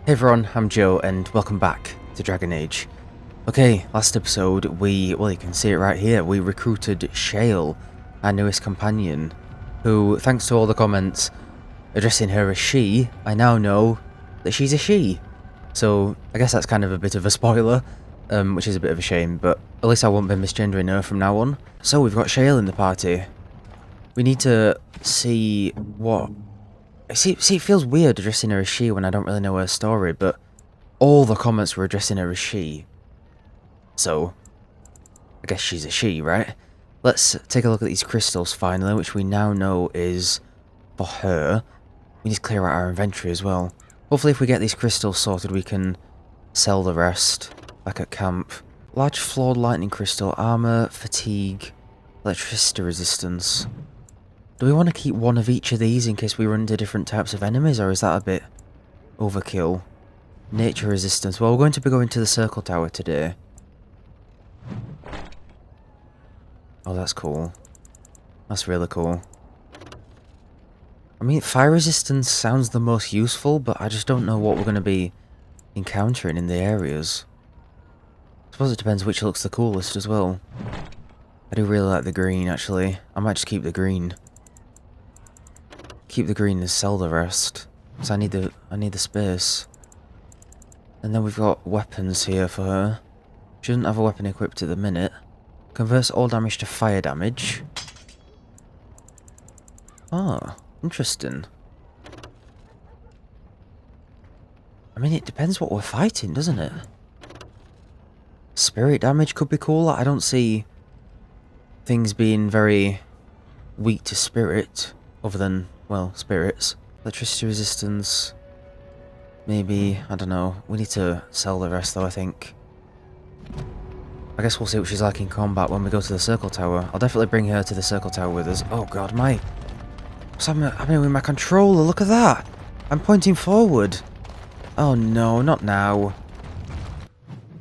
Hey everyone, I'm Joe and welcome back to Dragon Age. Okay, last episode well you can see it right here, we recruited Shale, our newest companion, who, thanks to all the comments addressing her as she, I now know that she's a she. So I guess that's kind of a bit of a spoiler, which is a bit of a shame, but at least I won't be misgendering her from now on. So we've got Shale in the party. We need to see what... See, it feels weird addressing her as she when I don't really know her story, but all the comments were addressing her as she. So, I guess she's a she, right? Let's take a look at these crystals finally, which we now know is for her. We need to clear out our inventory as well. Hopefully if we get these crystals sorted, we can sell the rest back at camp. Large flawed lightning crystal, armor, fatigue, electricity resistance. Do we want to keep one of each of these in case we run into different types of enemies, or is that a bit overkill? Nature resistance. Well, we're going to be going to the circle tower today. Oh, that's cool. That's really cool. I mean, fire resistance sounds the most useful, but I just don't know what we're going to be encountering in the areas. I suppose it depends which looks the coolest as well. I do really like the green, actually. I might just keep the green. Keep the green and sell the rest. Because I need the space. And then we've got weapons here for her. She doesn't have a weapon equipped at the minute. Converts all damage to fire damage. Oh, interesting. I mean, it depends what we're fighting, doesn't it? Spirit damage could be cool. I don't see things being very weak to spirit, other than, well, spirits. Electricity resistance. Maybe, I don't know. We need to sell the rest though, I think. I guess we'll see what she's like in combat when we go to the circle tower. I'll definitely bring her to the circle tower with us. Oh god, what's happening with my controller? Look at that! I'm pointing forward. Oh no, not now.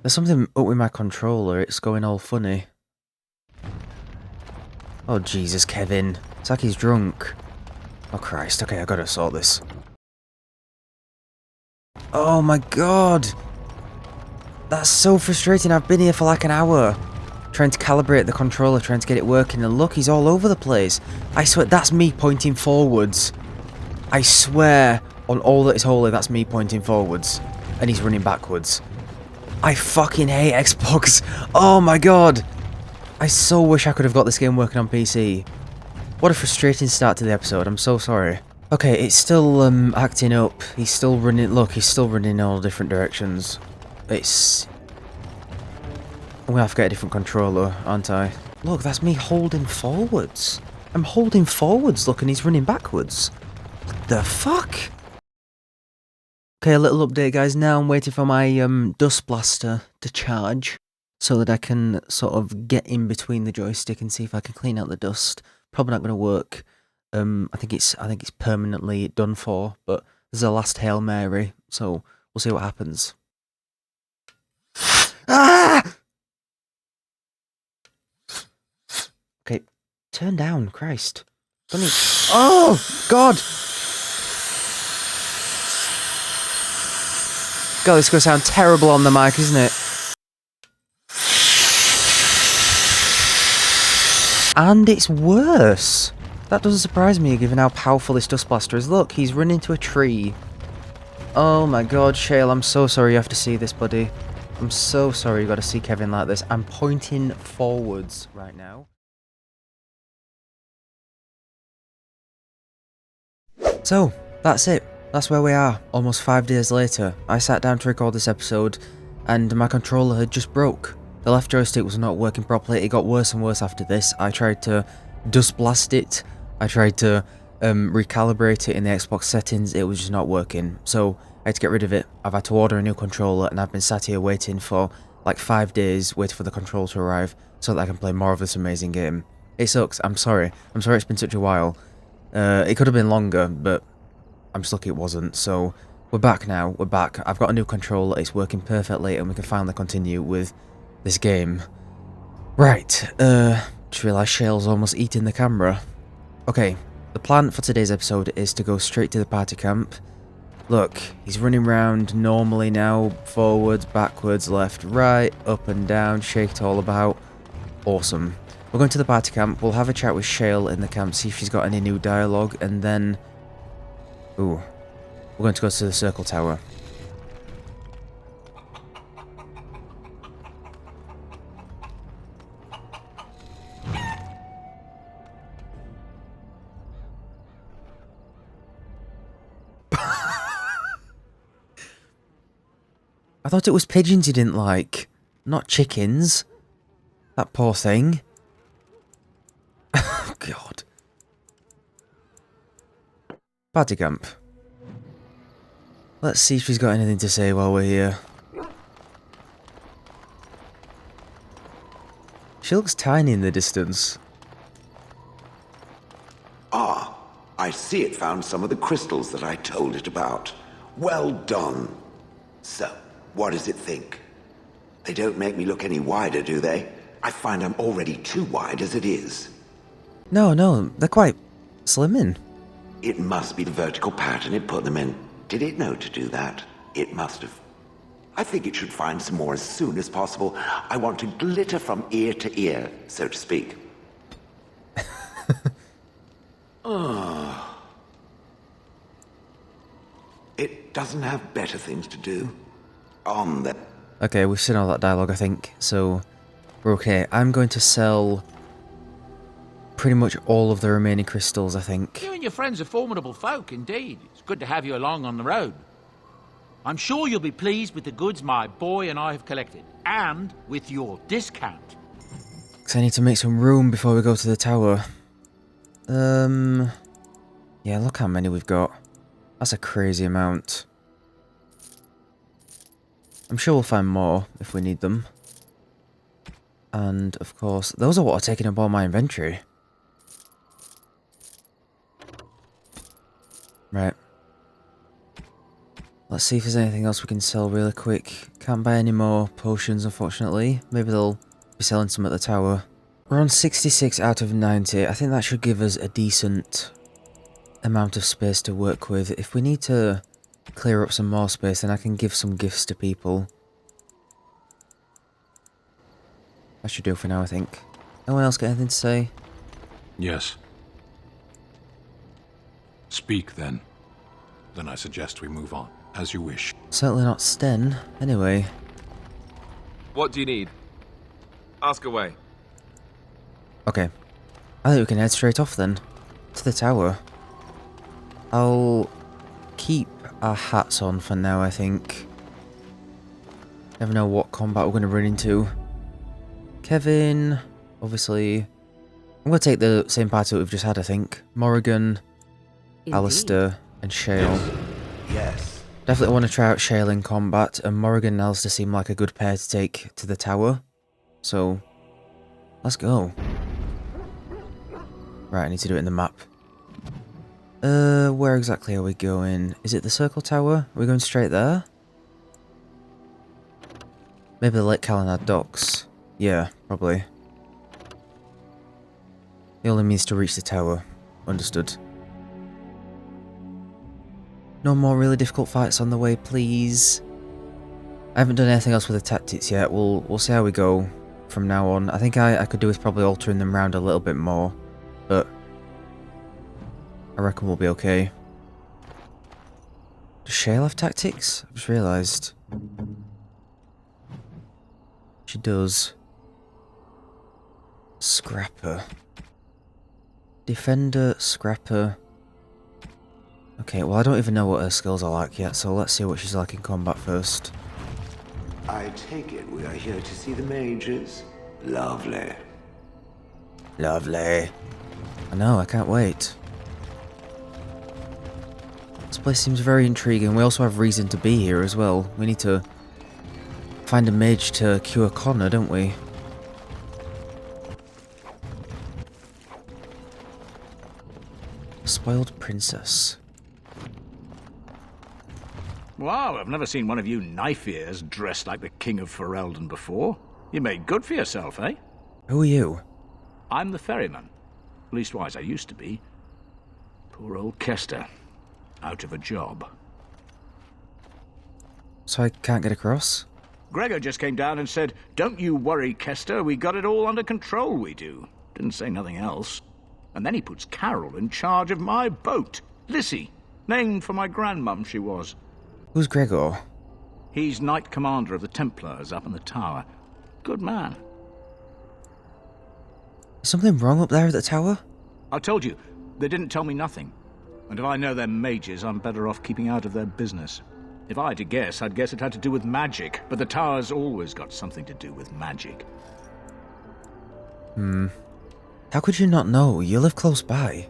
There's something up with my controller. It's going all funny. Oh Jesus, Kevin. It's like he's drunk. Oh Christ, okay, I gotta sort this. Oh my god! That's so frustrating, I've been here for like an hour. Trying to calibrate the controller, trying to get it working, and look, he's all over the place. I swear, that's me pointing forwards. I swear, on all that is holy, that's me pointing forwards. And he's running backwards. I fucking hate Xbox. Oh my god! I so wish I could have got this game working on PC. What a frustrating start to the episode, I'm so sorry. Okay, it's still acting up. He's still running, look, he's still running in all different directions. I'm gonna have to get a different controller, aren't I? Look, that's me holding forwards. I'm holding forwards, look, and he's running backwards. What the fuck? Okay, a little update, guys. Now I'm waiting for my dust blaster to charge so that I can sort of get in between the joystick and see if I can clean out the dust. Probably not going to work. I think it's permanently done for, but there's a last Hail Mary, so we'll see what happens. Ah! Okay, turn down, Christ. Oh, God! God, this is going to sound terrible on the mic, isn't it? And it's worse. That doesn't surprise me, given how powerful this dust blaster is. Look, he's run into a tree. Oh my god, Shale, I'm so sorry you have to see this, buddy. I'm so sorry you got to see Kevin like this. I'm pointing forwards right now. So, that's it. That's where we are, almost 5 days later. I sat down to record this episode, and my controller had just broke. The left joystick was not working properly. It got worse and worse after this. I tried to dust blast it. I tried to recalibrate it in the Xbox settings. It was just not working. So I had to get rid of it. I've had to order a new controller, and I've been sat here waiting for like 5 days, waiting for the controller to arrive so that I can play more of this amazing game. It sucks. I'm sorry. I'm sorry it's been such a while. It could have been longer, but I'm just lucky it wasn't. So we're back now. We're back. I've got a new controller. It's working perfectly, and we can finally continue with this game. Right. Just realised Shale's almost eating the camera. Okay. The plan for today's episode is to go straight to the party camp. Look, he's running around normally now. Forwards, backwards, left, right, up and down, shake it all about. Awesome. We're going to the party camp. We'll have a chat with Shale in the camp, see if she's got any new dialogue, and then... Ooh. We're going to go to the circle tower. I thought it was pigeons you didn't like, not chickens. That poor thing. Oh, God. Party camp. Let's see if she's got anything to say while we're here. She looks tiny in the distance. Ah, I see it found some of the crystals that I told it about. Well done. So, what does it think? They don't make me look any wider, do they? I find I'm already too wide as it is. No, they're quite slimming. It must be the vertical pattern it put them in. Did it know to do that? It must have. I think it should find some more as soon as possible. I want to glitter from ear to ear, so to speak. It doesn't have better things to do. On the... Okay, we've seen all that dialogue, I think, so we're okay. I'm going to sell pretty much all of the remaining crystals, I think. You and your friends are formidable folk, indeed. It's good to have you along on the road. I'm sure you'll be pleased with the goods my boy and I have collected, and with your discount. Because I need to make some room before we go to the tower. Yeah, look how many we've got. That's a crazy amount. I'm sure we'll find more if we need them. And, of course, those are what are taking up all my inventory. Right. Let's see if there's anything else we can sell really quick. Can't buy any more potions, unfortunately. Maybe they'll be selling some at the tower. We're on 66 out of 90. I think that should give us a decent amount of space to work with. If we need to clear up some more space, then I can give some gifts to people. That should do for now, I think. No one else got anything to say? Yes. Speak, then. Then I suggest we move on, as you wish. Certainly not Sten, anyway. What do you need? Ask away. Okay. I think we can head straight off then. To the tower. I'll keep our hats on for now, I think. Never know what combat we're going to run into. Kevvin, obviously. I'm going to take the same party that we've just had, I think. Morrigan, Alistair, and Shale. Yes. Definitely want to try out Shale in combat, and Morrigan and Alistair seem like a good pair to take to the tower. So, let's go. Right, I need to do it in the map. Where exactly are we going? Is it the circle tower? Are we going straight there? Maybe the Lake Calenad docks. Yeah, probably. He only means to reach the tower. Understood. No more really difficult fights on the way, please. I haven't done anything else with the tactics yet. We'll see how we go from now on. I think I could do with probably altering them around a little bit more, but I reckon we'll be okay. Does Shale have tactics? I've just realised. She does. Scrapper. Defender, Scrapper. Okay, well I don't even know what her skills are like yet, so let's see what she's like in combat first. I take it we are here to see the mages. Lovely. Lovely. I know, I can't wait. This place seems very intriguing. We also have reason to be here as well. We need to find a mage to cure Connor, don't we? Spoiled princess. Wow, I've never seen one of you knife-ears dressed like the King of Ferelden before. You made good for yourself, eh? Who are you? I'm the ferryman. Leastwise, I used to be. Poor old Kester. Out of a job. So I can't get across? Gregor just came down and said, "Don't you worry, Kester, we got it all under control, we do." Didn't say nothing else. And then he puts Carol in charge of my boat. Lissy, named for my grandmum she was. Who's Gregor? He's Knight Commander of the Templars up in the tower. Good man. Is something wrong up there at the tower? I told you, they didn't tell me nothing. And if I know they're mages, I'm better off keeping out of their business. If I had to guess, I'd guess it had to do with magic, but the tower's always got something to do with magic. How could you not know? You live close by.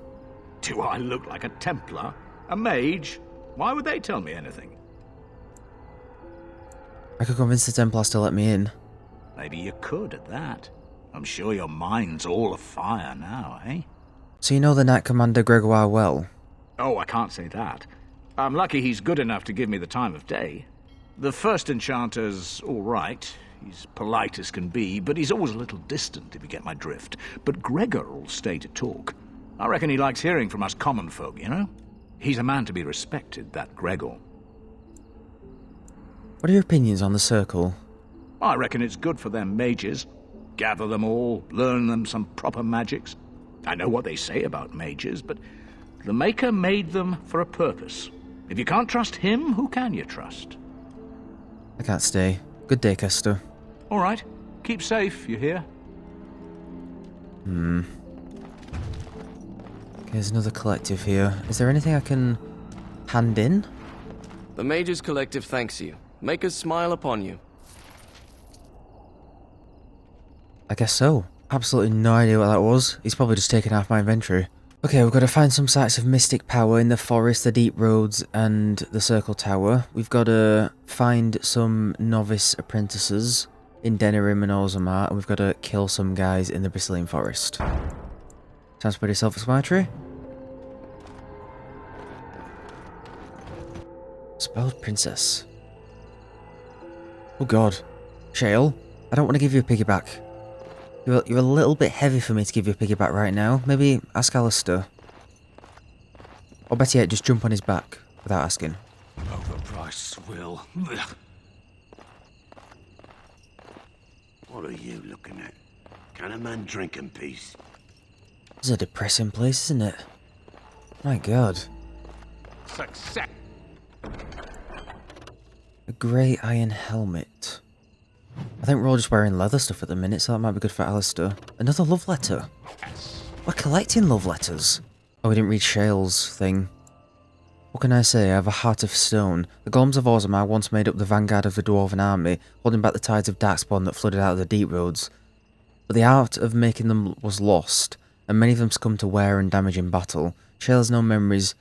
Do I look like a Templar? A mage? Why would they tell me anything? I could convince the Templars to let me in. Maybe you could at that. I'm sure your mind's all afire now, eh? So you know the Knight Commander Gregoire well? Oh, I can't say that. I'm lucky he's good enough to give me the time of day. The first enchanter's all right. He's polite as can be, but he's always a little distant, if you get my drift. But Gregor'll stay to talk. I reckon he likes hearing from us common folk, you know? He's a man to be respected, that Gregor. What are your opinions on the Circle? I reckon it's good for them mages. Gather them all, learn them some proper magics. I know what they say about mages, but the Maker made them for a purpose. If you can't trust him, who can you trust? I can't stay. Good day, Kester. All right. Keep safe, you hear? Okay, there's another collective here. Is there anything I can hand in? The Mages Collective thanks you. Makers smile upon you. I guess so. Absolutely no idea what that was. He's probably just taken half my inventory. Okay, we've got to find some sites of mystic power in the forest, the deep roads, and the Circle Tower. We've got to find some novice apprentices in Denerim and Orzammar, and we've got to kill some guys in the Bristolian Forest. Sounds pretty self-explanatory. Spelled Princess. Oh god. Shale, I don't want to give you a piggyback. You're a little bit heavy for me to give you a piggyback right now. Maybe ask Alistair. Or better yet, just jump on his back without asking. Overpriced swill. What are you looking at? Can a man drink in peace? This is a depressing place, isn't it? My god. Success. A grey iron helmet. I think we're all just wearing leather stuff at the minute, so that might be good for Alistair. Another love letter. We're collecting love letters. Oh, we didn't read Shale's thing. What can I say? I have a heart of stone. The golems of Orzammar once made up the vanguard of the dwarven army, holding back the tides of Darkspawn that flooded out of the deep roads. But the art of making them was lost, and many of them succumbed to wear and damage in battle. Shale has no memories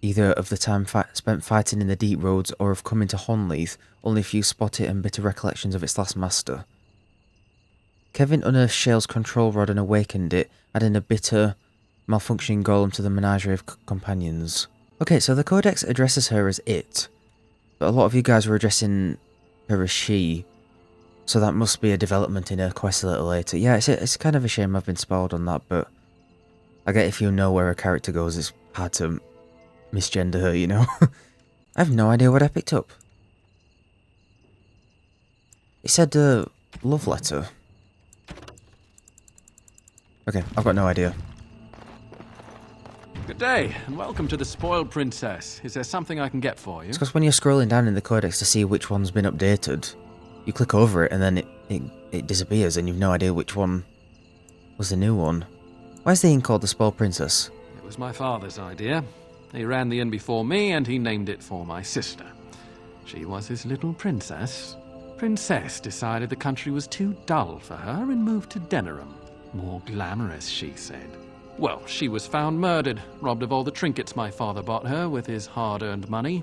either of the time spent fighting in the deep roads or of coming to Honleath, only a few spotted and bitter recollections of its last master. Kevvin unearthed Shale's control rod and awakened it, adding a bitter, malfunctioning golem to the menagerie of companions. Okay, so the codex addresses her as it, but a lot of you guys were addressing her as she, so that must be a development in her quest a little later. Yeah, it's kind of a shame I've been spoiled on that, but I get if you know where a character goes, it's hard to misgender her, you know? I have no idea what I picked up. It said, love letter. Okay, I've got no idea. Good day, and welcome to the Spoiled Princess. Is there something I can get for you? It's because when you're scrolling down in the codex to see which one's been updated, you click over it and then it disappears and you've no idea which one was the new one. Why is the inn called the Spoiled Princess? It was my father's idea. He ran the inn before me, and he named it for my sister. She was his little princess. Princess decided the country was too dull for her and moved to Denerim. More glamorous, she said. Well, she was found murdered, robbed of all the trinkets my father bought her with his hard-earned money.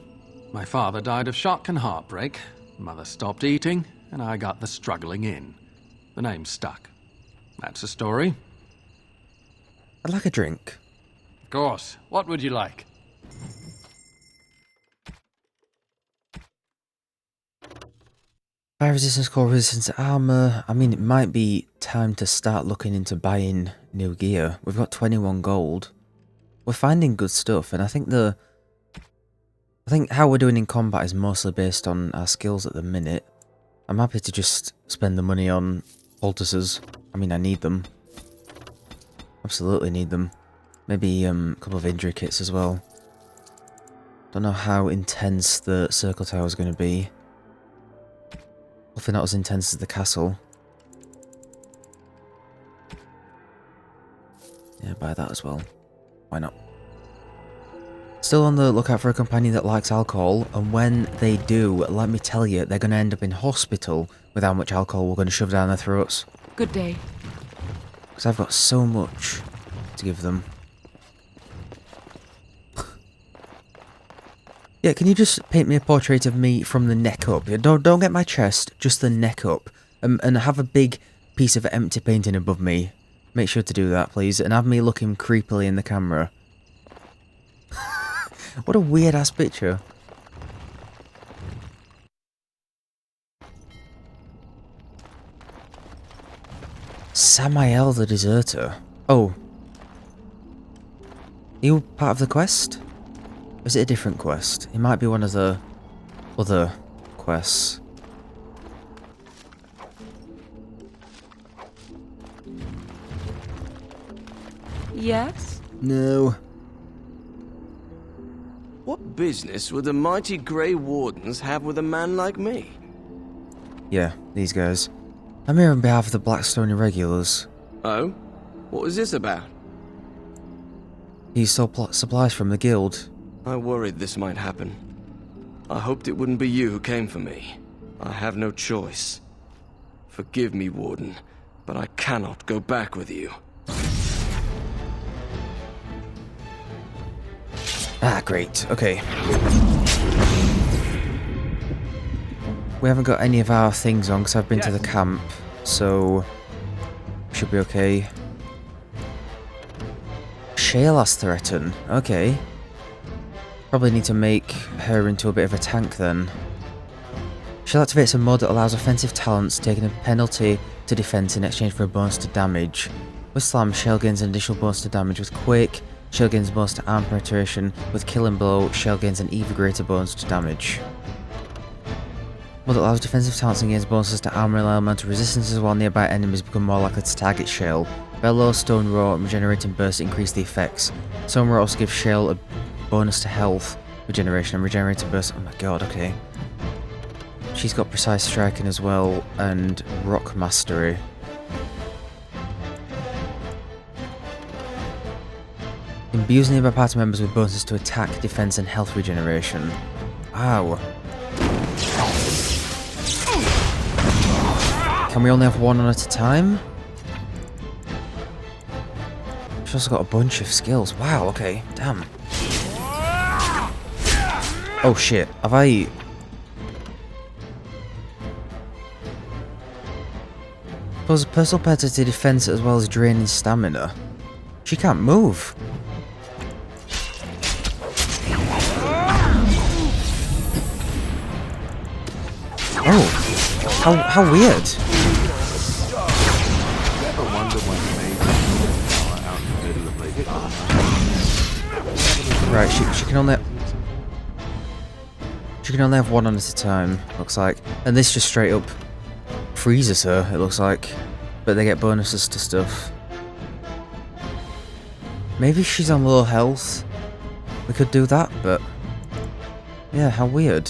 My father died of shock and heartbreak. Mother stopped eating, and I got the struggling inn. The name stuck. That's the story. I'd like a drink. Of course. What would you like? Fire resistance, core resistance, armor. I mean, it might be time to start looking into buying new gear. We've got 21 gold. We're finding good stuff, and I think the think how we're doing in combat is mostly based on our skills at the minute. I'm happy to just spend the money on poultices. I mean, I need them. Absolutely need them. Maybe a couple of injury kits as well. Don't know how intense the circle tower is going to be. Hopefully not as intense as the castle. Yeah, buy that as well. Why not? Still on the lookout for a companion that likes alcohol, and when they do, let me tell you, they're going to end up in hospital with how much alcohol we're going to shove down their throats. Good day. Because I've got so much to give them. Yeah, can you just paint me a portrait of me from the neck up? Don't get my chest, just the neck up. And have a big piece of empty painting above me. Make sure to do that, please. And have me looking creepily in the camera. What a weird-ass picture. Samael the Deserter. Oh. Are you part of the quest? Or is it a different quest? It might be one of the other quests. Yes? No. What business would the mighty Grey Wardens have with a man like me? Yeah, these guys. I'm here on behalf of the Blackstone Irregulars. Oh? What is this about? He stole supplies from the guild. I worried this might happen. I hoped it wouldn't be you who came for me. I have no choice. Forgive me, Warden, but I cannot go back with you. Ah, great. Okay. We haven't got any of our things on because I've been to the camp, so should be okay. Shayla's threaten. Okay. Probably need to make her into a bit of a tank then. Shale activates a mod that allows offensive talents taking a penalty to defense in exchange for a bonus to damage. With Slam, Shale gains an additional bonus to damage. With Quake, Shale gains a bonus to arm penetration. With Killing Blow, Shale gains an even greater bonus to damage. Mod that allows defensive talents and gains bonuses to armor and elemental resistances while nearby enemies become more likely to target Shale. Bellow, Stone Roar, and Regenerating Burst increase the effects. Stone Roar also gives Shale a bonus to health, regeneration, and Regenerating Burst. Oh my god, okay. She's got Precise Striking as well, and Rock Mastery. Imbues nearby party members with bonuses to attack, defense, and health regeneration. Wow. Can we only have one on at a time? She's also got a bunch of skills. Wow, okay. Damn. Oh shit. Have I... Plus personal penalty defense as well as draining stamina. She can't move. Oh. How weird. Right, she can only have one on at a time, looks like. And this just straight up freezes her, it looks like. But they get bonuses to stuff. Maybe she's on low health. We could do that, but... yeah, how weird.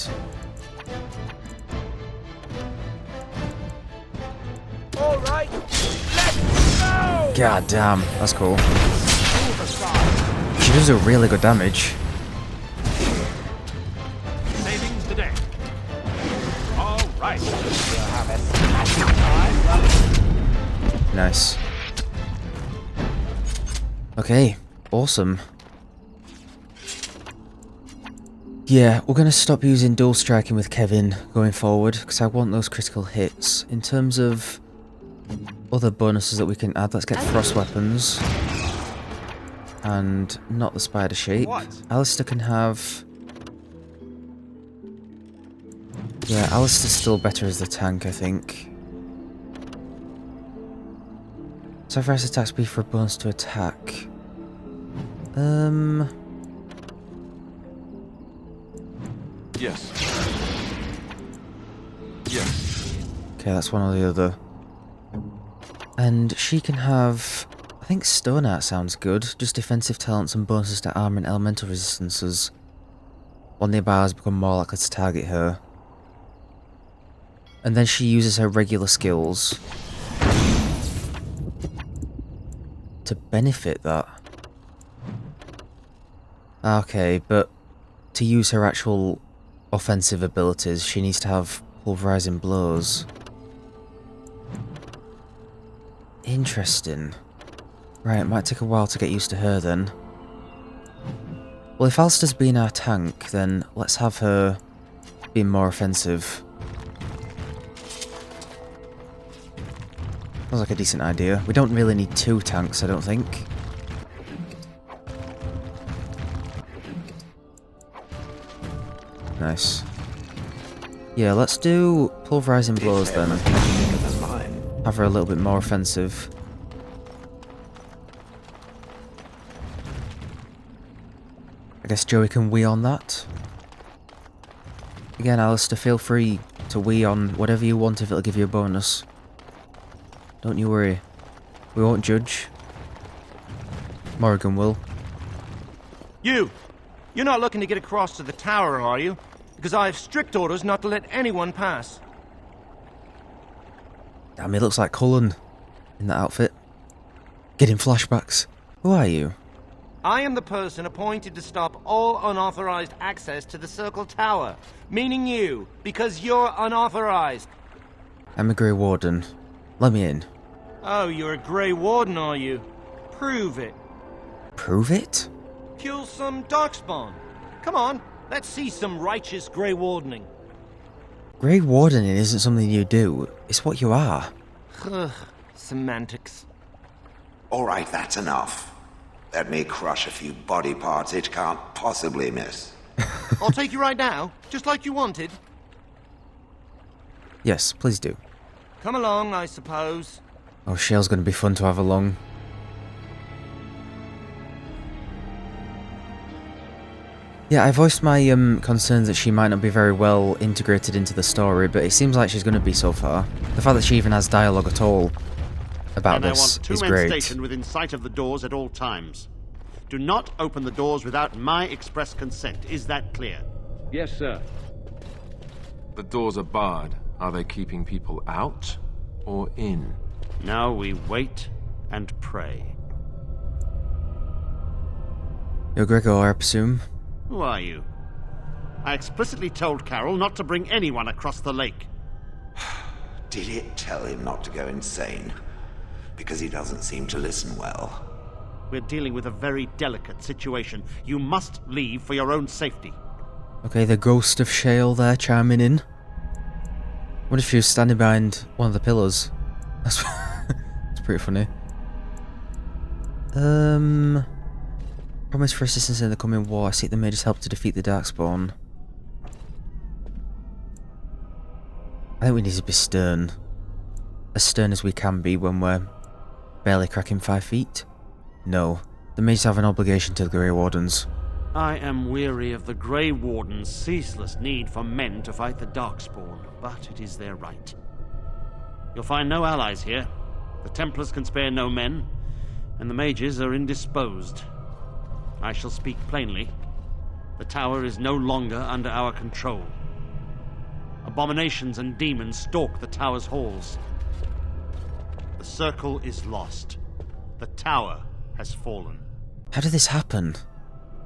Alright, let's go! God damn, that's cool. She does do really good damage. Savings the day. Alright. Nice. Okay, awesome. Yeah, we're going to stop using dual striking with Kevvin going forward, because I want those critical hits. In terms of other bonuses that we can add, let's get frost weapons. And not the spider shape. Alistair can have... yeah, Alistair's still better as the tank, I think. Sacrifice attack speed for a bonus to attack. Yes. Yes. Okay, that's one or the other. And she can have... I think Stone Art sounds good. Just defensive talents and bonuses to armor and elemental resistances. One nearby has become more likely to target her. And then she uses her regular skills to benefit that. Okay, but to use her actual offensive abilities, she needs to have pulverizing blows. Interesting. Right, it might take a while to get used to her then. Well, if Alistair's being our tank, then let's have her being more offensive. Sounds like a decent idea. We don't really need 2 tanks, I don't think. Nice. Yeah, let's do pulverizing blows then. Have her a little bit more offensive. I guess Joey can Wii on that. Again, Alistair, feel free to Wii on whatever you want if it'll give you a bonus. Don't you worry. We won't judge. Morrigan will. You're not looking to get across to the tower, are you? Because I have strict orders not to let anyone pass. Damn, he looks like Cullen in that outfit. Getting flashbacks. Who are you? I am the person appointed to stop all unauthorized access to the Circle Tower. Meaning you, because you're unauthorized. I'm a Grey Warden. Let me in. Oh, you're a Grey Warden, are you? Prove it. Prove it? Kill some Darkspawn. Come on, let's see some righteous Grey Wardening. Grey Wardening isn't something you do. It's what you are. Ugh, semantics. Alright, that's enough. Let me crush a few body parts it can't possibly miss. I'll take you right now, just like you wanted. Yes, please do. Come along, I suppose. Oh, Shale's going to be fun to have along. Yeah, I voiced my concerns that she might not be very well integrated into the story, but it seems like she's going to be so far. The fact that she even has dialogue at all about this is great. I want 2 men stationed within sight of the doors at all times. Do not open the doors without my express consent. Is that clear? Yes, sir. The doors are barred. Are they keeping people out or in? Now we wait and pray. You're Gregor, I presume? Who are you? I explicitly told Carol not to bring anyone across the lake. Did it tell him not to go insane? Because he doesn't seem to listen well. We're dealing with a very delicate situation. You must leave for your own safety. Okay, the ghost of Shale there chiming in. What if she was standing behind one of the pillars? That's pretty funny. Promise for assistance in the coming war. I seek the mage's help to defeat the Darkspawn. I think we need to be stern. As stern as we can be when we're barely cracking 5 feet. No, the mages have an obligation to the Grey Wardens. I am weary of the Grey Wardens' ceaseless need for men to fight the Darkspawn, but it is their right. You'll find no allies here. The Templars can spare no men, and the mages are indisposed. I shall speak plainly. The tower is no longer under our control. Abominations and demons stalk the tower's halls. The circle is lost. The tower has fallen. How did this happen?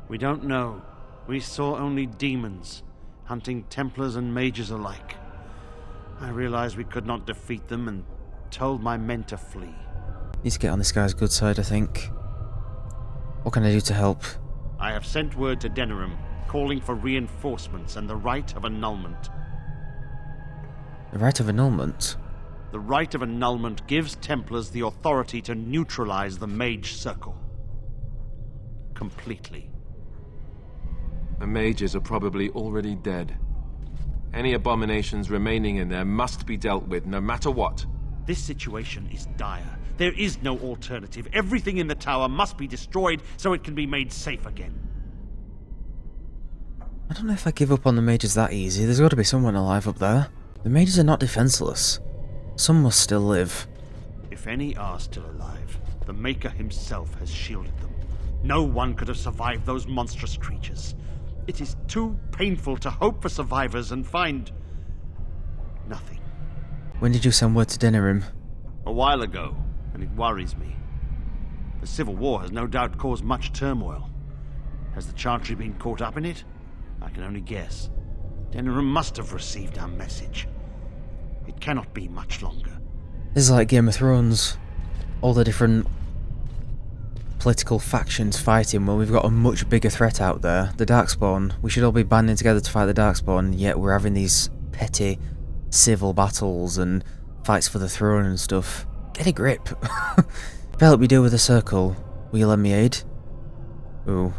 We don't know. We saw only demons, hunting Templars and mages alike. I realized we could not defeat them and told my men to flee. Need to get on this guy's good side, I think. What can I do to help? I have sent word to Denerim, calling for reinforcements and the right of annulment. The right of annulment? The right of annulment gives Templars the authority to neutralize the mage circle. Completely. The mages are probably already dead. Any abominations remaining in there must be dealt with, no matter what. This situation is dire. There is no alternative. Everything in the tower must be destroyed so it can be made safe again. I don't know if I give up on the mages that easy. There's got to be someone alive up there. The mages are not defenseless. Some must still live. If any are still alive, the Maker himself has shielded them. No one could have survived those monstrous creatures. It is too painful to hope for survivors and find nothing. When did you send word to Denerim? A while ago, and it worries me. The Civil War has no doubt caused much turmoil. Has the Chantry been caught up in it? I can only guess. Denerim must have received our message. It cannot be much longer. This is like Game of Thrones. All the different political factions fighting. Well, we've got a much bigger threat out there. The Darkspawn. We should all be banding together to fight the Darkspawn, yet we're having these petty civil battles and fights for the throne and stuff. Get a grip. If I help you deal with the circle, will you lend me aid? Ooh.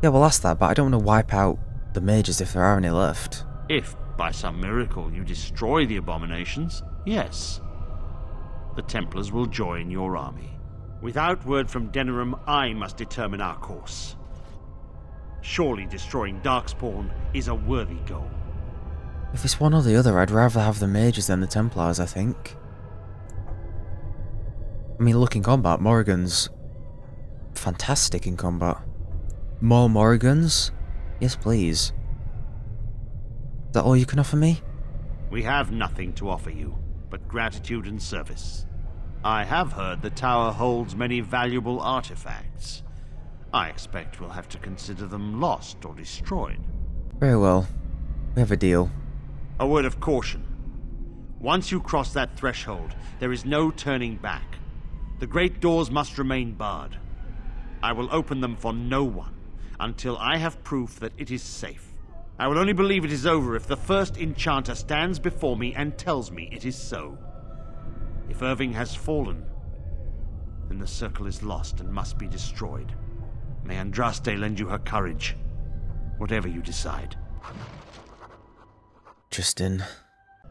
Yeah, we'll ask that, but I don't want to wipe out the mages if there are any left. If, by some miracle, you destroy the abominations, yes. The Templars will join your army. Without word from Denerim, I must determine our course. Surely destroying Darkspawn is a worthy goal. If it's one or the other, I'd rather have the mages than the Templars, I think. I mean, look in combat, Morrigan's fantastic in combat. More Morrigans? Yes, please. Is that all you can offer me? We have nothing to offer you, but gratitude and service. I have heard the tower holds many valuable artifacts. I expect we'll have to consider them lost or destroyed. Very well. We have a deal. A word of caution. Once you cross that threshold, there is no turning back. The great doors must remain barred. I will open them for no one until I have proof that it is safe. I will only believe it is over if the first enchanter stands before me and tells me it is so. If Irving has fallen, then the circle is lost and must be destroyed. May Andraste lend you her courage, whatever you decide. Justin.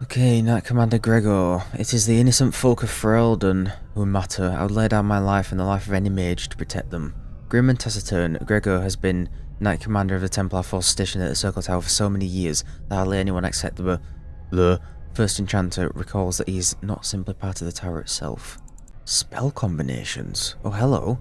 Okay, Knight Commander Gregor. It is the innocent folk of Ferelden who matter. I would lay down my life and the life of any mage to protect them. Grim and taciturn, Gregor has been Knight Commander of the Templar force stationed at the Circle Tower for so many years that hardly anyone except the first enchanter recalls that he is not simply part of the tower itself. Spell combinations. Oh, hello.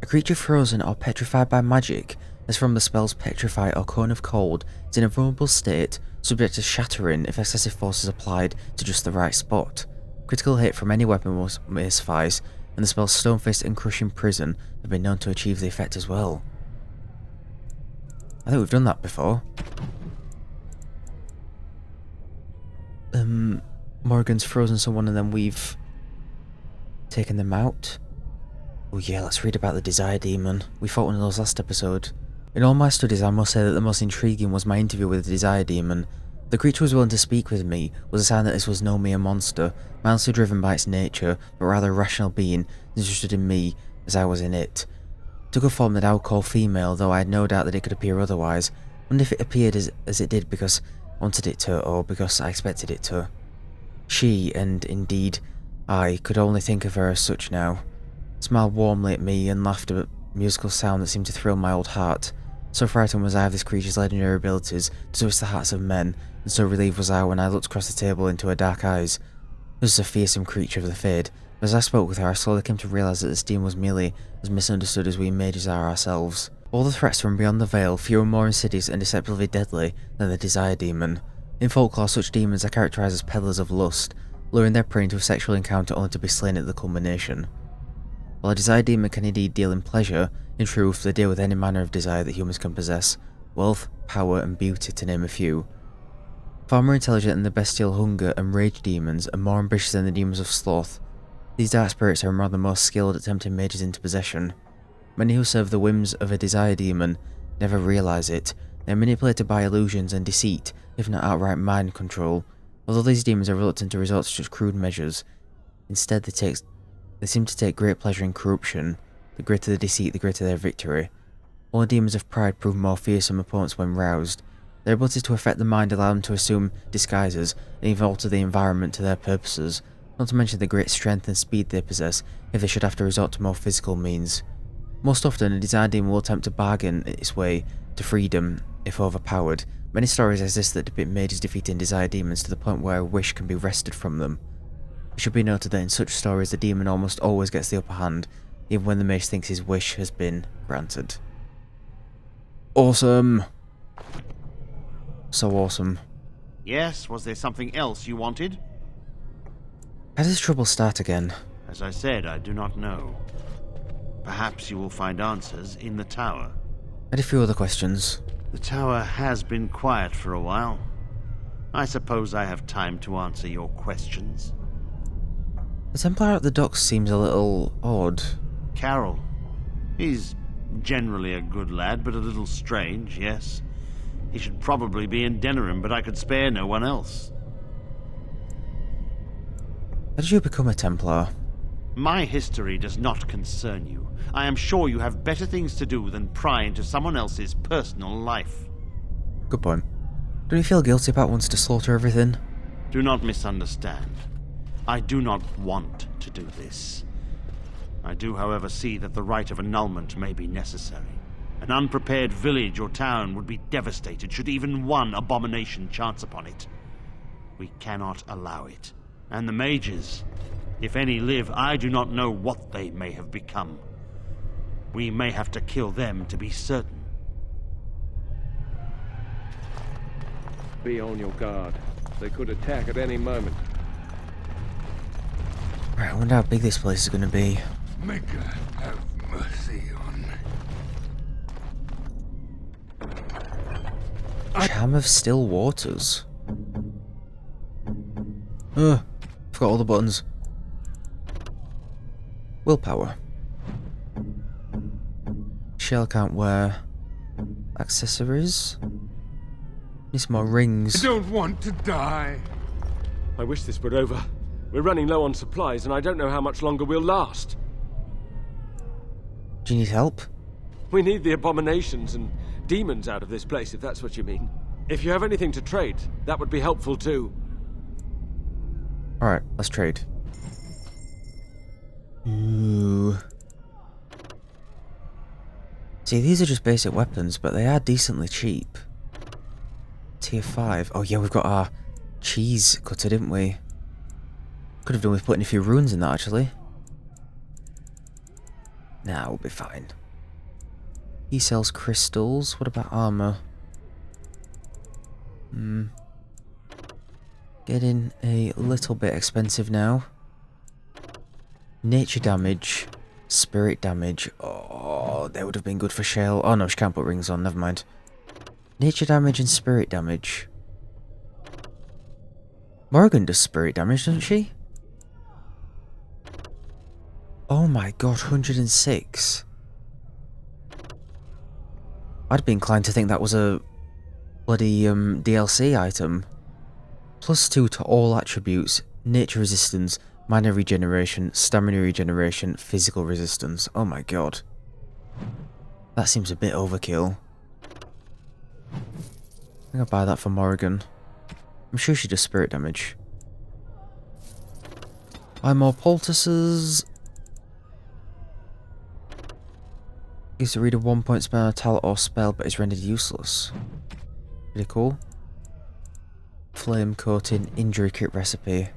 A creature frozen or petrified by magic, as from the spells Petrify or Cone of Cold, is in a vulnerable state, subject to shattering if excessive force is applied to just the right spot. Critical hit from any weapon may suffice, and the spells Stonefist and Crushing Prison have been known to achieve the effect as well. I think we've done that before. Morrigan's frozen someone and then we've taken them out. Oh yeah, let's read about the Desire Demon. We fought one of those last episode. In all my studies, I must say that the most intriguing was my interview with the Desire Demon. The creature was willing to speak with me was a sign that this was no mere monster, mindlessly driven by its nature, but rather a rational being interested in me as I was in it. It took a form that I would call female, though I had no doubt that it could appear otherwise. I wonder if it appeared as it did because I wanted it to, or because I expected it to. She, and indeed I, could only think of her as such now. Smiled warmly at me and laughed a musical sound that seemed to thrill my old heart. So frightened was I of this creature's legendary abilities to twist the hearts of men, and so relieved was I when I looked across the table into her dark eyes. This was a fearsome creature of the Fade, but as I spoke with her I slowly came to realise that this demon was merely as misunderstood as we mages are ourselves. All the threats from beyond the veil, few and more insidious and deceptively deadly than the Desire Demon. In folklore, such demons are characterised as peddlers of lust, luring their prey into a sexual encounter only to be slain at the culmination. While a Desire Demon can indeed deal in pleasure, in truth they deal with any manner of desire that humans can possess, wealth, power and beauty to name a few. Far more intelligent than the bestial hunger and rage demons, and more ambitious than the demons of sloth, these dark spirits are among the most skilled at tempting mages into possession. Many who serve the whims of a Desire Demon never realise it. They are manipulated by illusions and deceit, if not outright mind control. Although these demons are reluctant to resort to such crude measures, instead they seem to take great pleasure in corruption. The greater the deceit, the greater their victory. Only demons of pride prove more fearsome opponents when roused. Their ability to affect the mind allow them to assume disguises and even alter the environment to their purposes, not to mention the great strength and speed they possess if they should have to resort to more physical means. Most often, a Desire Demon will attempt to bargain its way to freedom if overpowered. Many stories exist that depict mages defeating desired demons to the point where a wish can be wrested from them. It should be noted that in such stories the demon almost always gets the upper hand, even when the mage thinks his wish has been granted. Awesome! So awesome. Yes, was there something else you wanted? How does trouble start again? As I said, I do not know. Perhaps you will find answers in the tower. I had a few other questions. The tower has been quiet for a while. I suppose I have time to answer your questions. The Templar at the docks seems a little odd. Carroll. He's generally a good lad, but a little strange, yes. He should probably be in Denerim, but I could spare no one else. How did you become a Templar? My history does not concern you. I am sure you have better things to do than pry into someone else's personal life. Good point. Don't you feel guilty about wanting to slaughter everything? Do not misunderstand. I do not want to do this. I do, however, see that the rite of annulment may be necessary. An unprepared village or town would be devastated should even one abomination chance upon it. We cannot allow it. And the mages, if any live, I do not know what they may have become. We may have to kill them to be certain. Be on your guard. They could attack at any moment. Right, I wonder how big this place is going to be. May God have mercy on me. Charm of Still Waters. Ugh, forgot all the buttons. Willpower. Shell can't wear accessories. Need some more rings. I don't want to die. I wish this were over. We're running low on supplies, and I don't know how much longer we'll last. Do you need help? We need the abominations and demons out of this place, if that's what you mean. If you have anything to trade, that would be helpful too. Alright, let's trade. Ooh. See, these are just basic weapons, but they are decently cheap. Tier 5. Oh yeah, we've got our cheese cutter, didn't we? Could have done with putting a few runes in that, actually. Nah, we'll be fine. He sells crystals. What about armor? Getting a little bit expensive now. Nature damage. Spirit damage. Oh, they would have been good for Shale. Oh no, she can't put rings on, never mind. Nature damage and spirit damage. Morrigan does spirit damage, doesn't she? Oh my god, 106. I'd be inclined to think that was a bloody DLC item. +2 to all attributes, nature resistance, mana regeneration, stamina regeneration, physical resistance. Oh my god. That seems a bit overkill. I think I'll buy that for Morrigan. I'm sure she does spirit damage. Buy more poultices. Gives the reader 1 point spell on a talent or spell, but is rendered useless. Pretty cool. Flame coating, injury kit recipe.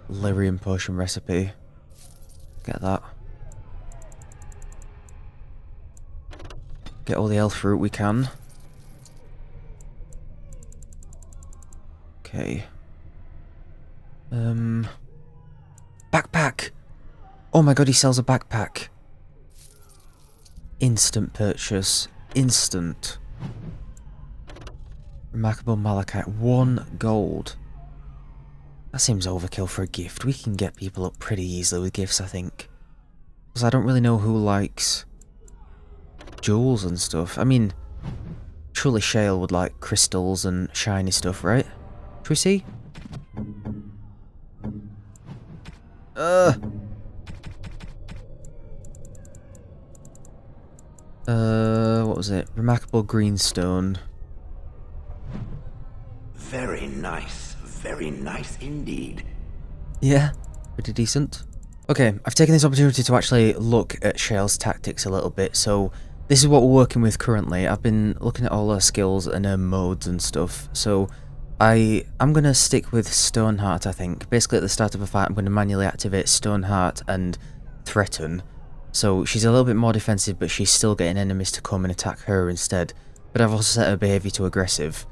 Lyrium potion recipe. Get that. Get all the elf fruit we can. Okay. Backpack! Oh my god, he sells a backpack. Instant purchase. Instant. Remarkable malachite. 1 gold. That seems overkill for a gift. We can get people up pretty easily with gifts, I think. Because I don't really know who likes jewels and stuff. I mean, surely Shale would like crystals and shiny stuff, right? Should we see? What was it? Remarkable greenstone. Very nice indeed. Yeah, pretty decent. Okay, I've taken this opportunity to actually look at Shale's tactics a little bit, so this is what we're working with currently. I've been looking at all her skills and her modes and stuff, so I'm going to stick with Stoneheart, I think. Basically at the start of a fight I'm going to manually activate Stoneheart and Threaten, so she's a little bit more defensive but she's still getting enemies to come and attack her instead. But I've also set her behaviour to aggressive.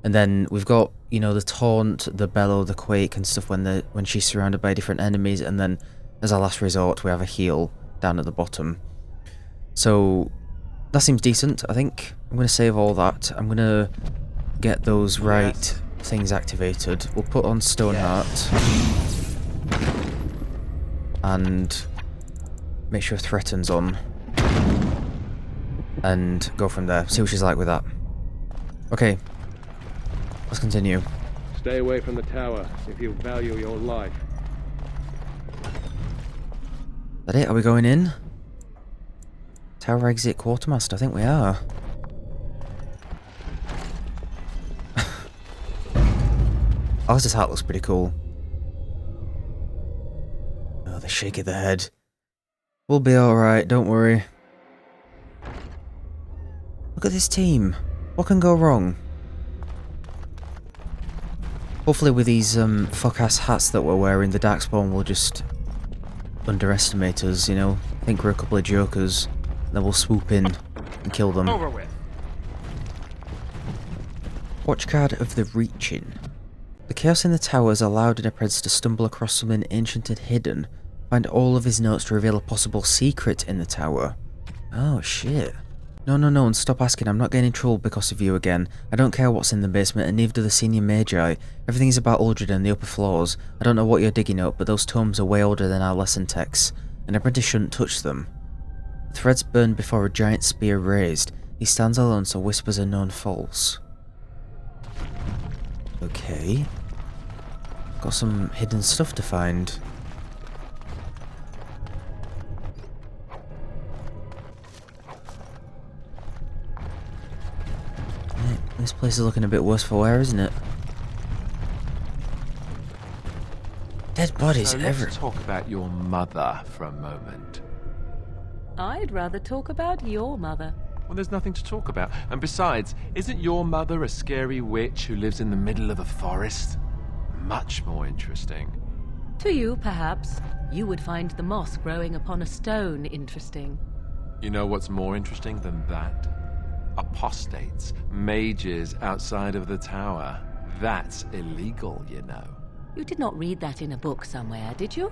And then we've got, you know, the Taunt, the Bellow, the Quake and stuff when she's surrounded by different enemies, and then as our last resort we have a heal down at the bottom. So that seems decent, I think. I'm going to save all that. I'm going to get those right things activated. We'll put on Stoneheart. And make sure Threaten's on. And go from there. See what she's like with that. Okay. Let's continue. Stay away from the tower if you value your life. That it? Are we going in? Tower exit quartermaster, I think we are. Alistair's hat looks pretty cool. Oh, the shake of the head. We'll be alright, don't worry. Look at this team. What can go wrong? Hopefully with these fuck-ass hats that we're wearing, the Darkspawn will just underestimate us, you know? Think we're a couple of jokers. Then we'll swoop in and kill them. Over with. Watchcard of the Reaching. The chaos in the towers allowed an apprentice to stumble across something ancient and hidden. Find all of his notes to reveal a possible secret in the tower. Oh shit. No, and stop asking. I'm not getting in trouble because of you again. I don't care what's in the basement, and neither do the senior magi. Everything is about Uldred and the upper floors. I don't know what you're digging up, but those tomes are way older than our lesson texts. An apprentice shouldn't touch them. The threads burned before a giant spear raised. He stands alone, so whispers are known false. Okay. Got some hidden stuff to find. This place is looking a bit worse for wear, isn't it? Dead bodies everywhere. Let's talk about your mother for a moment. I'd rather talk about your mother. Well, there's nothing to talk about. And besides, isn't your mother a scary witch who lives in the middle of a forest? Much more interesting. To you, perhaps. You would find the moss growing upon a stone interesting. You know what's more interesting than that? Apostates, mages outside of the tower. That's illegal, you know. You did not read that in a book somewhere, did you?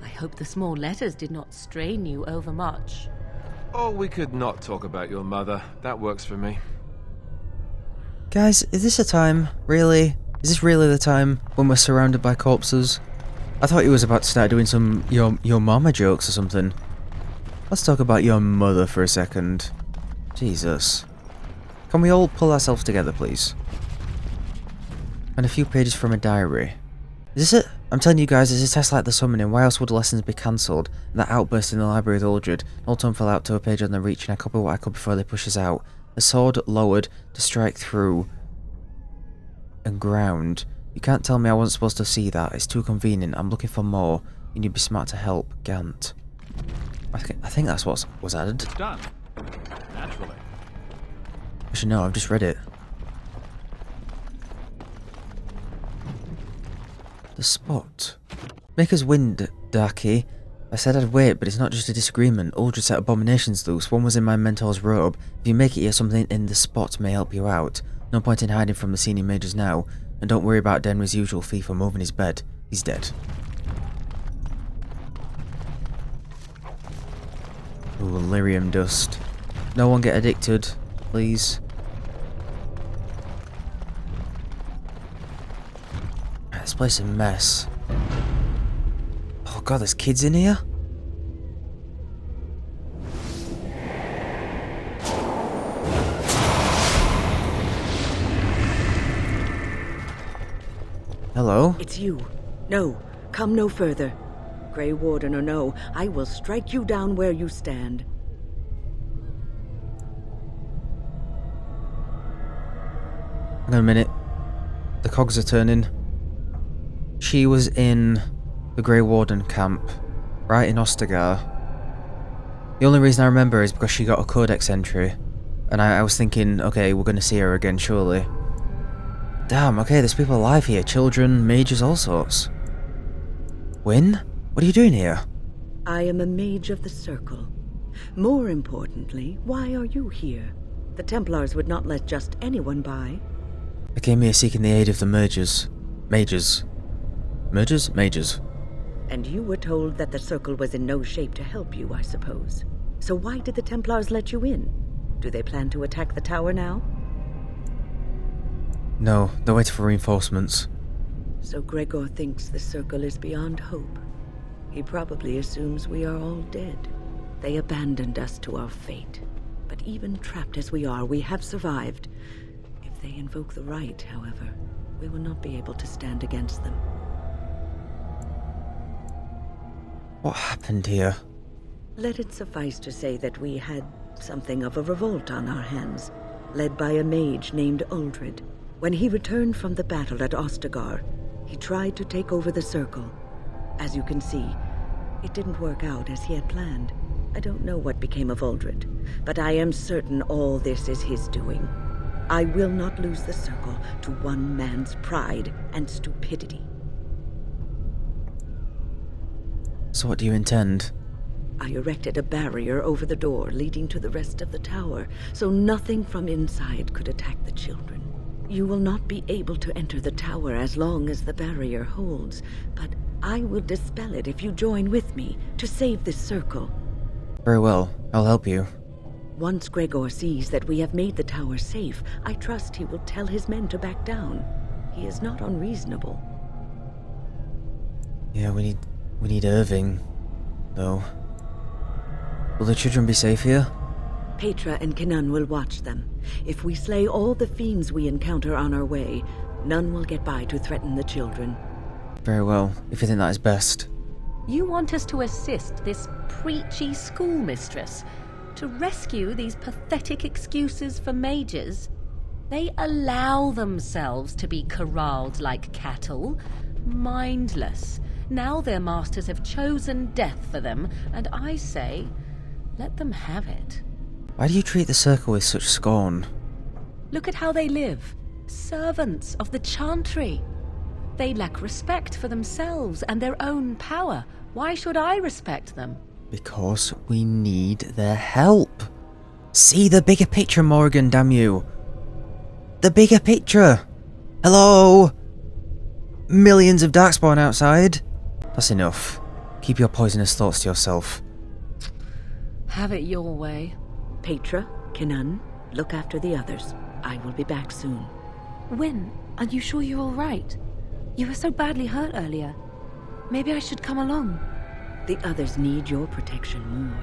I hope the small letters did not strain you overmuch. Oh, we could not talk about your mother. That works for me. Guys, is this a time? Really? Is this really the time when we're surrounded by corpses? I thought you was about to start doing some your mama jokes or something. Let's talk about your mother for a second. Jesus. Can we all pull ourselves together, please? And a few pages from a diary. Is this it? I'm telling you guys, it's a test like the summoning. Why else would lessons be cancelled? That outburst in the library with Uldred. All tone fell out to a page on the reach, and I copied what I could before they push us out. The sword lowered to strike through and ground. You can't tell me I wasn't supposed to see that. It's too convenient. I'm looking for more, and you'd be smart to help. Gant. I think that's what was added. It's done. Naturally. Actually, no, I've just read it. The spot. Make us win, Darky. I said I'd wait, but it's not just a disagreement. Uldred set abominations loose. One was in my mentor's robe. If you make it here, something in the spot may help you out. No point in hiding from the senior mages now. And don't worry about Denry's usual fee for moving his bed. He's dead. Ooh, lyrium dust. No one get addicted, please. This place is a mess. Oh god, there's kids in here? Hello? It's you. No, come no further. Grey Warden or no, I will strike you down where you stand. Hang on a minute. The cogs are turning. She was in the Grey Warden camp. right in Ostagar. The only reason I remember is because she got a codex entry. And I was thinking, okay, we're going to see her again, surely. Damn, okay, there's people alive here. Children, mages, all sorts. Wynne? What are you doing here? I am a mage of the Circle. More importantly, why are you here? The Templars would not let just anyone by. I came here seeking the aid of the mages. Mages. Mages? Mages. And you were told that the Circle was in no shape to help you, I suppose. So why did the Templars let you in? Do they plan to attack the tower now? No, they're waiting for reinforcements. So Gregor thinks the Circle is beyond hope. He probably assumes we are all dead. They abandoned us to our fate. But even trapped as we are, we have survived. If they invoke the right, however, we will not be able to stand against them. What happened here? Let it suffice to say that we had something of a revolt on our hands, led by a mage named Uldred. When he returned from the battle at Ostagar, he tried to take over the Circle. As you can see, it didn't work out as he had planned. I don't know what became of Uldred, but I am certain all this is his doing. I will not lose the Circle to one man's pride and stupidity. So what do you intend? I erected a barrier over the door leading to the rest of the tower, so nothing from inside could attack the children. You will not be able to enter the tower as long as the barrier holds, but I will dispel it if you join with me to save this Circle. Very well, I'll help you. Once Gregor sees that we have made the tower safe, I trust he will tell his men to back down. He is not unreasonable. Yeah, we need Irving, though. Will the children be safe here? Petra and Kenan will watch them. If we slay all the fiends we encounter on our way, none will get by to threaten the children. Very well, if you think that is best. You want us to assist this preachy schoolmistress to rescue these pathetic excuses for mages? They allow themselves to be corralled like cattle, mindless. Now their masters have chosen death for them, and I say, let them have it. Why do you treat the Circle with such scorn? Look at how they live. Servants of the Chantry. They lack respect for themselves and their own power. Why should I respect them? Because we need their help. See the bigger picture, Morgan, damn you. The bigger picture. Hello? Millions of Darkspawn outside. That's enough. Keep your poisonous thoughts to yourself. Have it your way. Petra, Kenan, look after the others. I will be back soon. Wynne, are you sure you're all right? You were so badly hurt earlier. Maybe I should come along. The others need your protection more.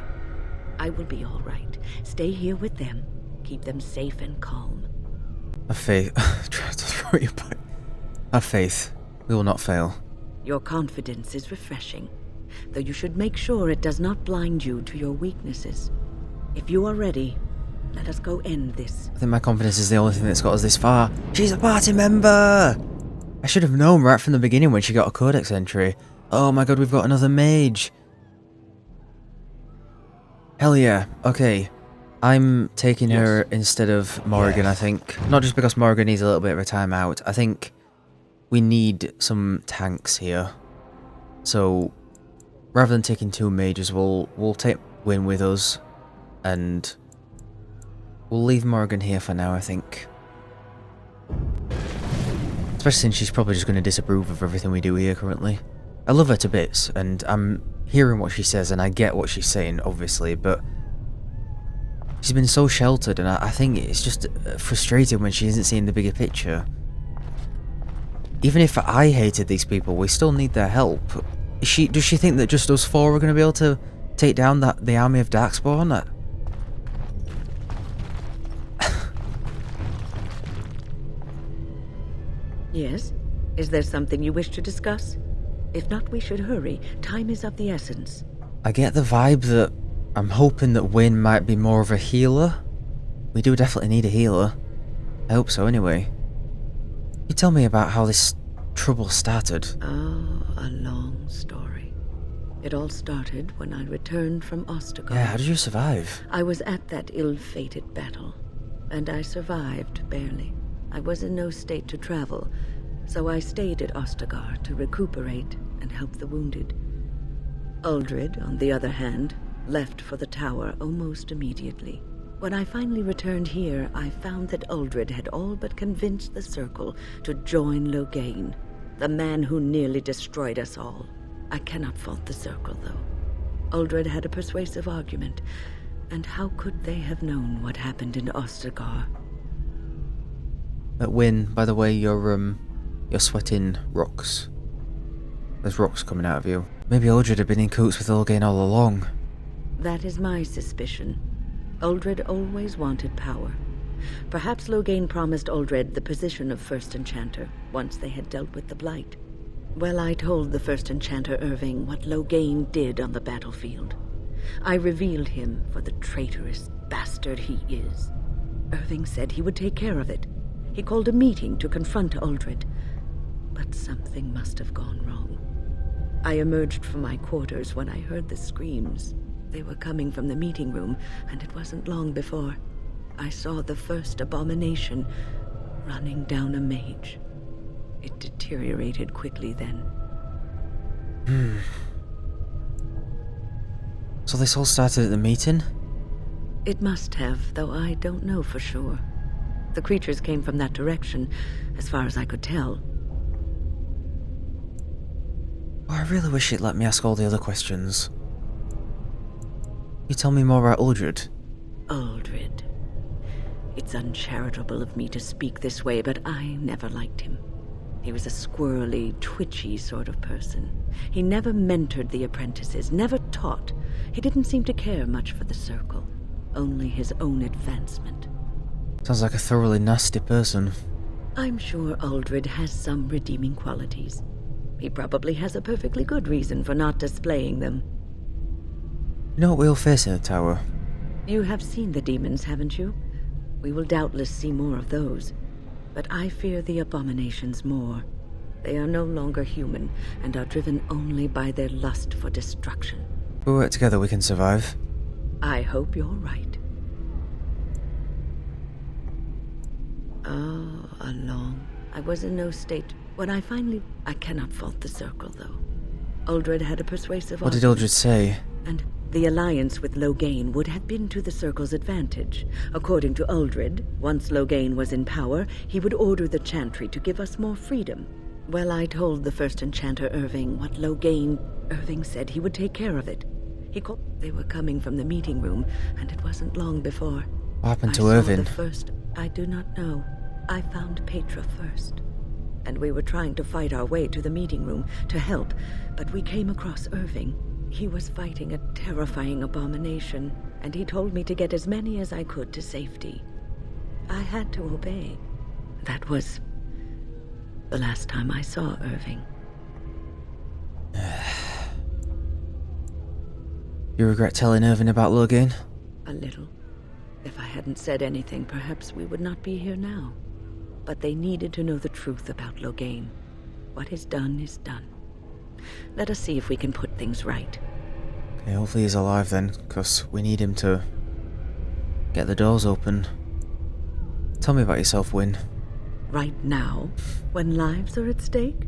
I will be all right. Stay here with them. Keep them safe and calm. Have faith. Try to throw you back. Have faith. We will not fail. Your confidence is refreshing, though you should make sure it does not blind you to your weaknesses. If you are ready, let us go end this. I think my confidence is the only thing that's got us this far. She's a party member! I should have known right from the beginning when she got a codex entry. Oh my god, we've got another mage. Hell yeah. Okay. I'm taking her instead of Morrigan, I think. Not just because Morrigan needs a little bit of a timeout. I think we need some tanks here. So, rather than taking two mages, we'll take Wynne with us. And we'll leave Morrigan here for now, I think. Especially since she's probably just going to disapprove of everything we do here currently. I love her to bits, and I'm hearing what she says, and I get what she's saying, obviously, but she's been so sheltered, and I think it's just frustrating when she isn't seeing the bigger picture. Even if I hated these people, we still need their help. Does she think that just us four are going to be able to take down the army of Darkspawn? Yes? Is there something you wish to discuss? If not, we should hurry. Time is of the essence. I get the vibe that I'm hoping that Wynne might be more of a healer. We do definitely need a healer. I hope so, anyway. You tell me about how this trouble started. Oh, a long story. It all started when I returned from Ostergard. Yeah, how did you survive? I was at that ill-fated battle, and I survived, barely. I was in no state to travel, so I stayed at Ostergard to recuperate and help the wounded. Uldred, on the other hand, left for the tower almost immediately. When I finally returned here, I found that Uldred had all but convinced the Circle to join Loghain, the man who nearly destroyed us all. I cannot fault the Circle, though. Uldred had a persuasive argument, and how could they have known what happened in Ostergard? Wynne, by the way, you're sweating rocks. There's rocks coming out of you. Maybe Uldred had been in cahoots with Loghain all along. That is my suspicion. Uldred always wanted power. Perhaps Loghain promised Uldred the position of First Enchanter once they had dealt with the Blight. Well, I told the First Enchanter Irving what Loghain did on the battlefield. I revealed him for the traitorous bastard he is. Irving said he would take care of it. He called a meeting to confront Uldred. But something must have gone wrong. I emerged from my quarters when I heard the screams. They were coming from the meeting room, and it wasn't long before I saw the first abomination running down a mage. It deteriorated quickly then. So this all started at the meeting? It must have, though I don't know for sure. The creatures came from that direction, as far as I could tell. Oh, I really wish it let me ask all the other questions. You tell me more about Uldred. Uldred. It's uncharitable of me to speak this way, but I never liked him. He was a squirrely, twitchy sort of person. He never mentored the apprentices, never taught. He didn't seem to care much for the Circle, only his own advancement. Sounds like a thoroughly nasty person. I'm sure Uldred has some redeeming qualities. He probably has a perfectly good reason for not displaying them. You know what we'll face in the tower? You have seen the demons, haven't you? We will doubtless see more of those. But I fear the abominations more. They are no longer human, and are driven only by their lust for destruction. If we work together, we can survive. I hope you're right. Oh, along. I was in no state. When I cannot fault the Circle, though. Uldred had a persuasive What did Uldred say? And the alliance with Loghain would have been to the Circle's advantage. According to Uldred, once Loghain was in power, he would order the Chantry to give us more freedom. Well, I told the First Enchanter Irving what Irving said he would take care of it. They were coming from the meeting room, and it wasn't long before. What happened to Irving? I do not know. I found Petra first. And we were trying to fight our way to the meeting room to help, but we came across Irving. He was fighting a terrifying abomination, and he told me to get as many as I could to safety. I had to obey. That was the last time I saw Irving. You regret telling Irving about Loghain? A little. If I hadn't said anything, perhaps we would not be here now. But they needed to know the truth about Loghain. What is done is done. Let us see if we can put things right. Okay, hopefully he's alive then, because we need him to get the doors open. Tell me about yourself, Wynne. Right now, when lives are at stake?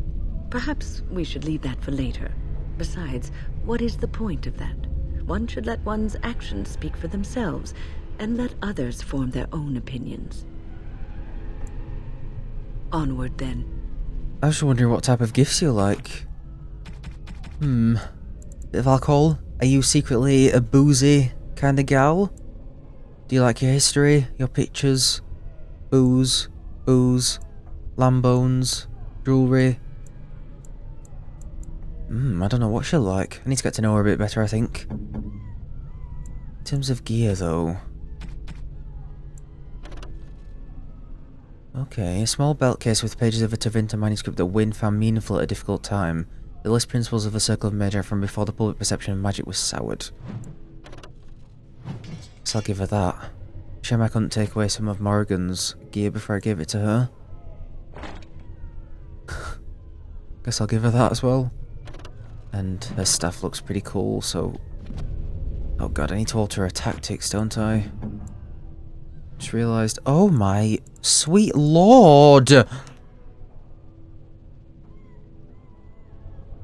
Perhaps we should leave that for later. Besides, what is the point of that? One should let one's actions speak for themselves, and let others form their own opinions. Onward, then. I was just wondering what type of gifts you like. Bit of alcohol? Are you secretly a boozy kind of gal? Do you like your history, your pictures, booze, lamb bones, jewellery? I don't know what she'll like. I need to get to know her a bit better, I think. In terms of gear, though. Okay, a small belt case with pages of a Tevinter manuscript that Wynne found meaningful at a difficult time. The list principles of the Circle of Mage from before the public perception of magic was soured. So I'll give her that. Shame I couldn't take away some of Morrigan's gear before I gave it to her. Guess I'll give her that as well. And her staff looks pretty cool, so... Oh god, I need to alter her tactics, don't I? Just realised... Oh my sweet lord!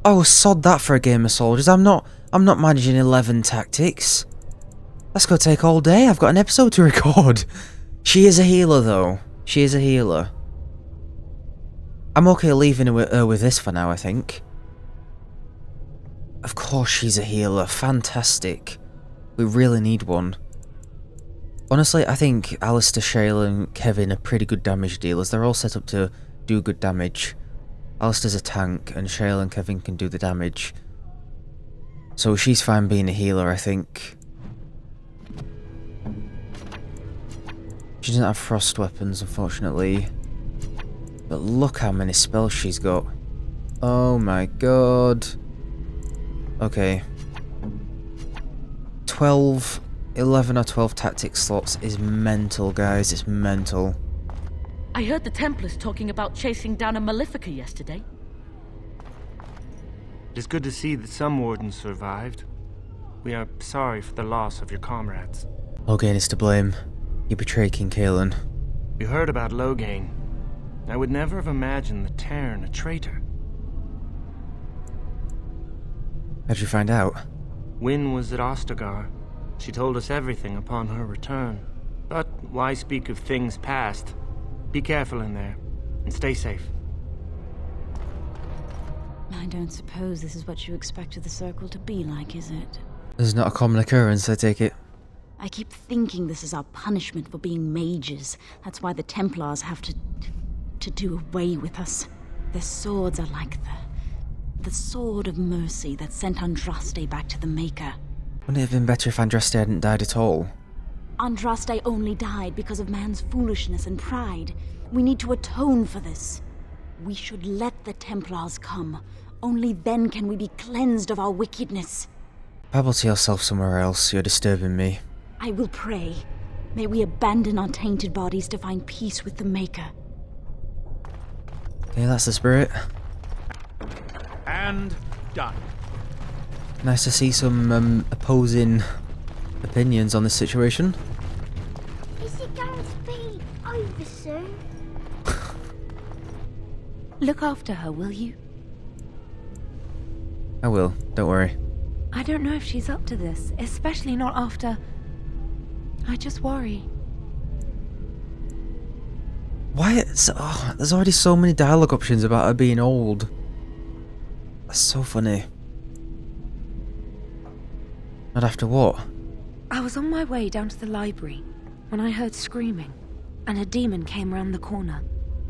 Oh, sod that for a game of soldiers. I'm not managing 11 tactics. That's gonna take all day. I've got an episode to record. She is a healer, though. She is a healer. I'm okay leaving her with this for now, I think. Of course she's a healer. Fantastic. We really need one. Honestly, I think Alistair, Shale and Kevvin are pretty good damage dealers. They're all set up to do good damage. Alistair's a tank, and Shale and Kevvin can do the damage. So she's fine being a healer, I think. She doesn't have frost weapons, unfortunately. But look how many spells she's got. Oh my god. Okay. 11 or 12 tactic slots is mental, guys. It's mental. I heard the Templars talking about chasing down a Malefica yesterday. It is good to see that some wardens survived. We are sorry for the loss of your comrades. Logain is to blame. You betrayed King Kaelin. We heard about Logain. I would never have imagined the Terran a traitor. How'd you find out? Wynne was at Ostagar. She told us everything upon her return. But why speak of things past? Be careful in there, and stay safe. I don't suppose this is what you expected the Circle to be like, is it? This is not a common occurrence, I take it. I keep thinking this is our punishment for being mages. That's why the Templars have to do away with us. Their swords are like the sword of mercy that sent Andraste back to the Maker. Wouldn't it have been better if Andraste hadn't died at all? Andraste only died because of man's foolishness and pride. We need to atone for this. We should let the Templars come. Only then can we be cleansed of our wickedness. Babble to yourself somewhere else. You're disturbing me. I will pray. May we abandon our tainted bodies to find peace with the Maker. Okay, that's the spirit. And done. Nice to see some opposing opinions on this situation. Is it going to be over soon? Look after her, will you? I will, don't worry. I don't know if she's up to this, especially not after... I just worry. Why? There's already so many dialogue options about her being old. That's so funny. Not after what? I was on my way down to the library when I heard screaming, and a demon came round the corner.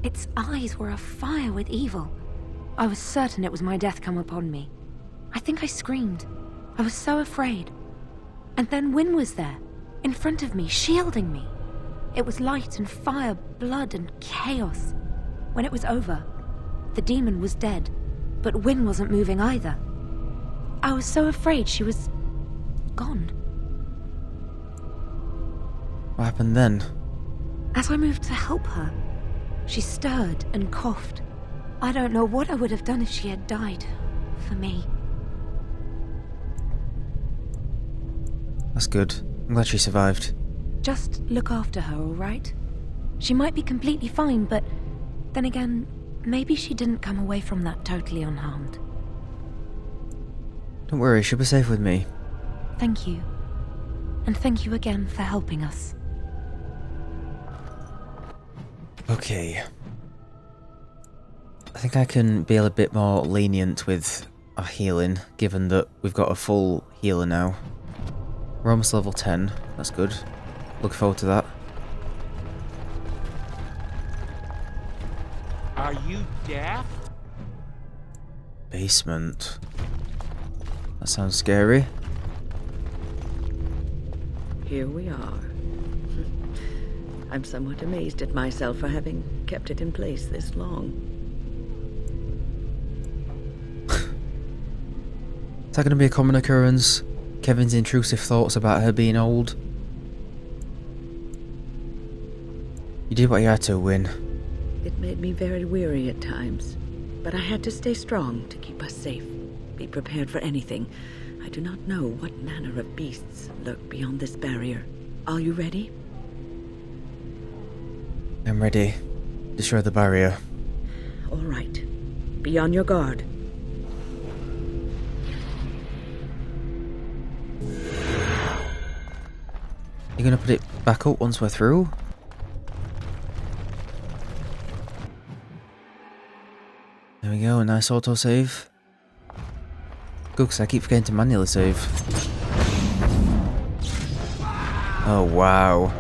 Its eyes were afire with evil. I was certain it was my death come upon me. I think I screamed. I was so afraid. And then Wynne was there, in front of me, shielding me. It was light and fire, blood and chaos. When it was over, the demon was dead, but Wynne wasn't moving either. I was so afraid she was... gone. What happened then? As I moved to help her, she stirred and coughed. I don't know what I would have done if she had died. For me. That's good. I'm glad she survived. Just look after her, alright? She might be completely fine, but then again, maybe she didn't come away from that totally unharmed. Don't worry, she'll be safe with me. Thank you. And thank you again for helping us. Okay. I think I can be a bit more lenient with our healing, given that we've got a full healer now. We're almost level 10. That's good. Look forward to that. Are you deaf? Basement. That sounds scary. Here we are. I'm somewhat amazed at myself for having kept it in place this long. Is that going to be a common occurrence? Kevin's intrusive thoughts about her being old? You did what you had to, Wynne. It made me very weary at times, but I had to stay strong to keep us safe. Be prepared for anything. I do not know what manner of beasts lurk beyond this barrier. Are you ready? I'm ready. Destroy the barrier. All right. Be on your guard. You gonna put it back up once we're through? There we go, a nice autosave. Good, because I keep forgetting to manually save. Oh wow.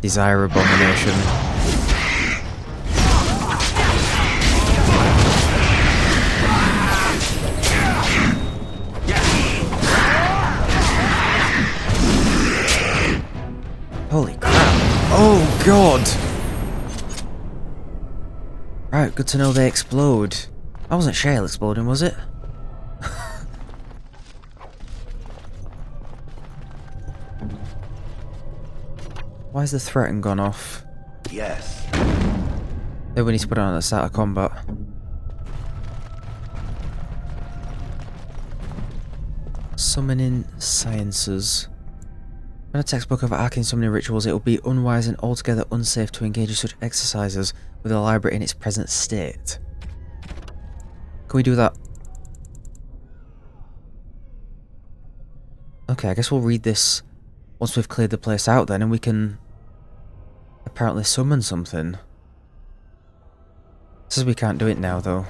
Desire Abomination. Holy crap. Oh god! Right, good to know they explode. That wasn't shale exploding, was it? Why has the threaten gone off? Yes. Maybe we need to put it on at the start of combat. Summoning Sciences. In a textbook of arcane summoning rituals, it would be unwise and altogether unsafe to engage in such exercises with the library in its present state. Can we do that? Okay, I guess we'll read this once we've cleared the place out then, and we can apparently summon something. It says we can't do it now though.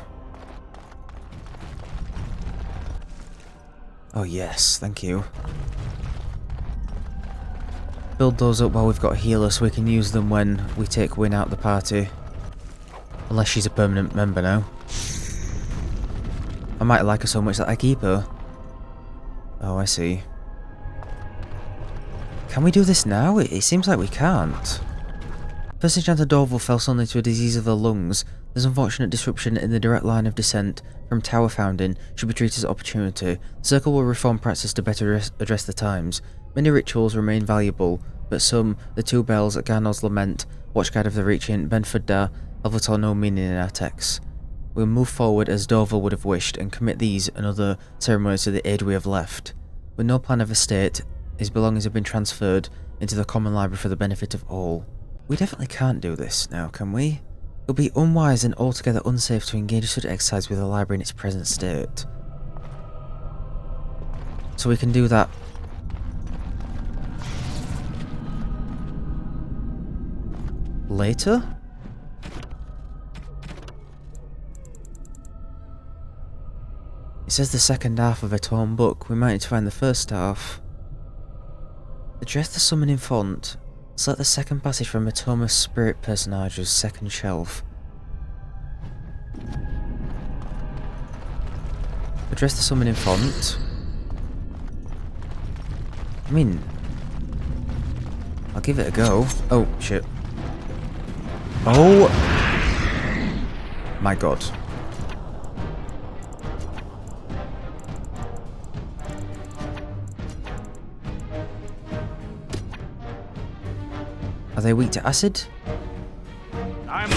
Oh yes, thank you. Build those up while we've got a healer so we can use them when we take Win out the party. Unless she's a permanent member now. I might like her so much that I keep her. Oh, I see. Can we do this now? It seems like we can't. First enchanter Dorval fell suddenly to a disease of the lungs. This unfortunate disruption in the direct line of descent from tower founding should be treated as opportunity. The Circle will reform practice to better address the times. Many rituals remain valuable, but some, the two bells, Garnod's Lament, Watchguard of the Reaching, Benfordar, have little or no meaning in our texts. We'll move forward as Dorval would have wished, and commit these and other ceremonies to the aid we have left. With no plan of estate, his belongings have been transferred into the common library for the benefit of all. We definitely can't do this now, can we? It would be unwise and altogether unsafe to engage in such exercise with the library in its present state. So we can do that later? It says the second half of a torn book. We might need to find the first half. Address the summoning font. Select the second passage from Matoma Spirit Personage's second shelf. Address the summoning font. I mean, I'll give it a go. Oh, shit. Oh my god. Are they weak to acid? No.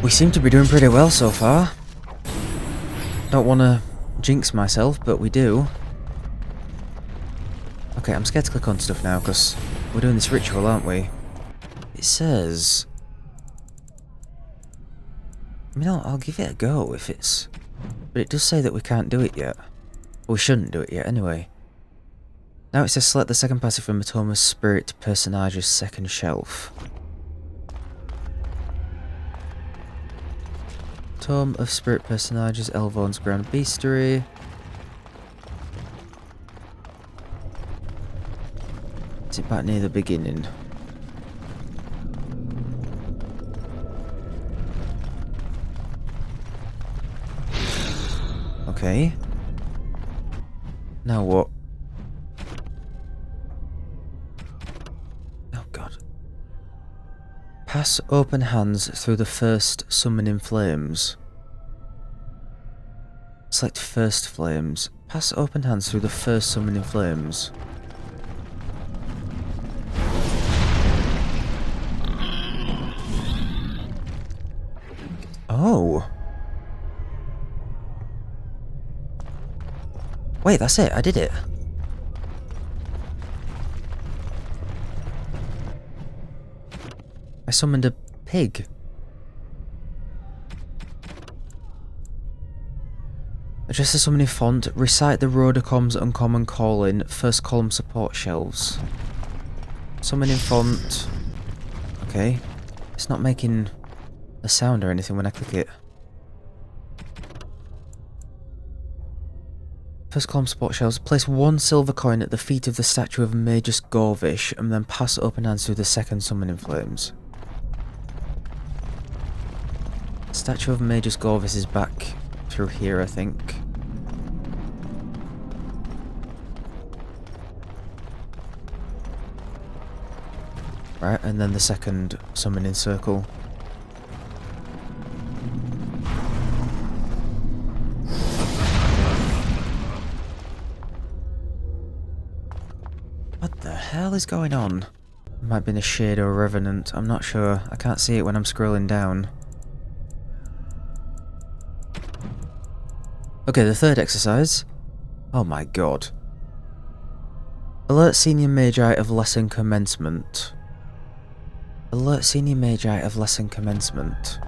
We seem to be doing pretty well so far. Don't want to jinx myself, but we do. Okay, I'm scared to click on stuff now because we're doing this ritual, aren't we? It says... I mean, I'll give it a go if it's... But it does say that we can't do it yet. Or we shouldn't do it yet, anyway. Now it says select the second passage from Matoma's Spirit Personage's second shelf. Tome of Spirit Personages, Elvorn's Grand Beastery. Is it back near the beginning? Okay. Now what? Pass open hands through the first summoning flames. Select first flames. Pass open hands through the first summoning flames. Oh. Wait, that's it. I did it. I summoned a pig. Adjust the summoning font. Recite the Rodacom's uncommon calling. First column support shelves. Summoning font. Okay. It's not making a sound or anything when I click it. First column support shelves. Place 1 silver coin at the feet of the statue of Magus Gorvish and then pass open hands through the second summoning flames. Statue of Magus Gorvish is back through here, I think. Right, and then the second summoning circle. What the hell is going on? Might be in a shade or a revenant, I'm not sure. I can't see it when I'm scrolling down. Okay, the third exercise. Oh my god. Alert senior magi of lesson commencement. Alert senior magi of lesson commencement.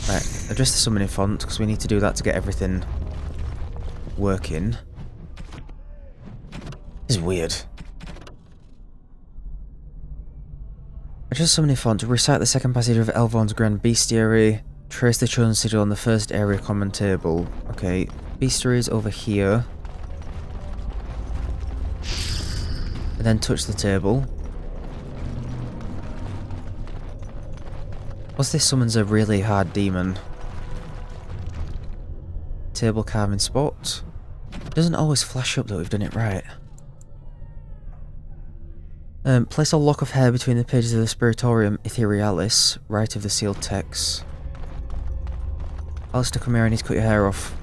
Right, address the summoning font, because we need to do that to get everything working. This is weird. Adjust summoning font to recite the second passage of Elvon's Grand Bestiary. Trace the chosen sigil on the first area common table. Okay, bestiary is over here. And then touch the table. What's this summons a really hard demon? Table carving spot. It doesn't always flash up that we've done it right. Place a lock of hair between the pages of the Spiritorium Etherealis, right of the sealed text. Alistair, come here, I need to cut your hair off.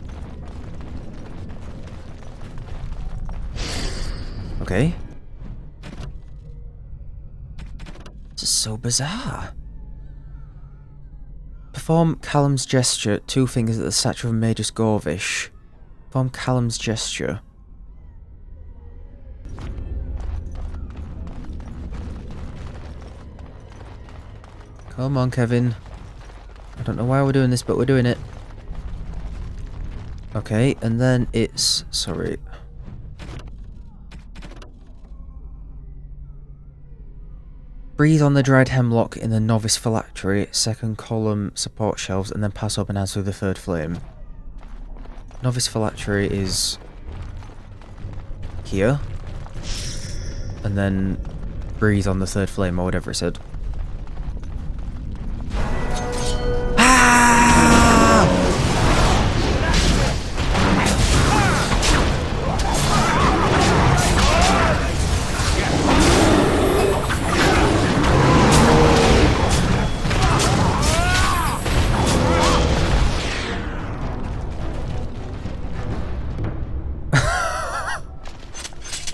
Okay. This is so bizarre. Perform Callum's gesture, 2 fingers at the statue of Magus Gorvish. Perform Callum's gesture. Come on, Kevin. I don't know why we're doing this, but we're doing it. Okay, and then it's... sorry. Breathe on the dried hemlock in the novice phylactery, second column support shelves, and then pass open hands through the third flame. Novice phylactery is... here. And then breathe on the third flame, or whatever it said.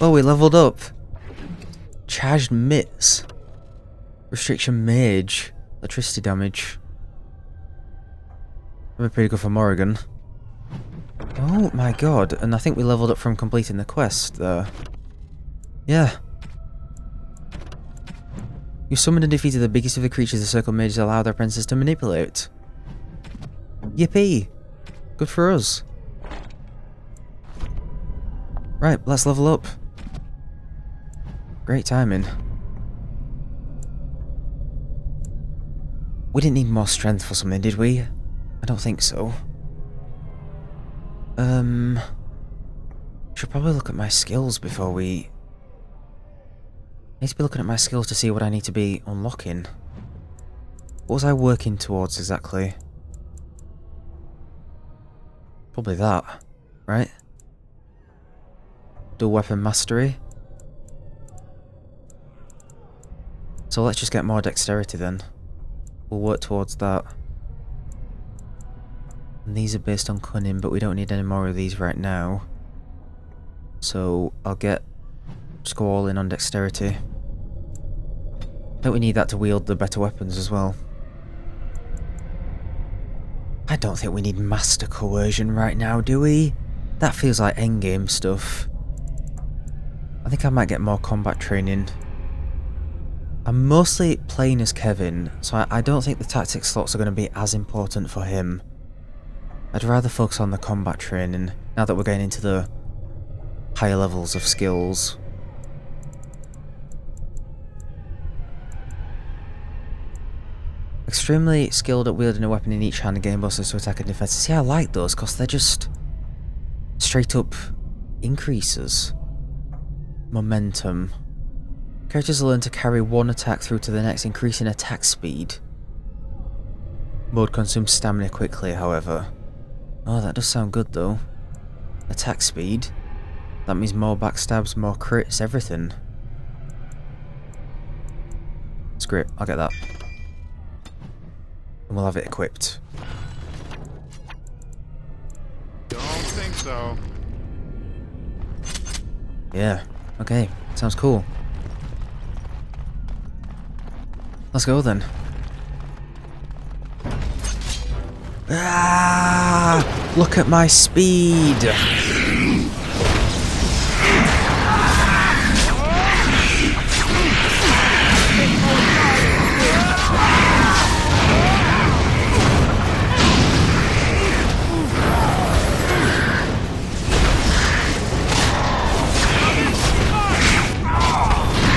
Oh, we leveled up. Charged mitts. Restriction mage. Electricity damage. That'd be pretty good for Morrigan. Oh my god, and I think we leveled up from completing the quest there. Yeah. You summoned and defeated the biggest of the creatures the circle mages allow their apprentices to manipulate. Yippee! Good for us. Right, let's level up. Great timing. We didn't need more strength for something, did we? I don't think so. Should probably look at my skills before we... I need to be looking at my skills to see what I need to be unlocking. What was I working towards exactly? Probably that, right? dual weapon mastery. So let's just get more dexterity then. We'll work towards that. And these are based on cunning, but we don't need any more of these right now. So I'll just go all in on dexterity. Don't we need that to wield the better weapons as well? I don't think we need master coercion right now, do we? That feels like endgame stuff. I think I might get more combat training. I'm mostly playing as Kevvin, so I don't think the tactics slots are going to be as important for him. I'd rather focus on the combat training, now that we're getting into the higher levels of skills. Extremely skilled at wielding a weapon in each hand, gain bonuses to attack and defense. See, I like those, because they're just straight up increases. Momentum. Characters learn to carry one attack through to the next, increasing attack speed. Mode consumes stamina quickly, however. Oh, that does sound good though. Attack speed. That means more backstabs, more crits, everything. It's great, I'll get that. And we'll have it equipped. Don't think so. Yeah, okay, sounds cool. Let's go then. Ah! Look at my speed!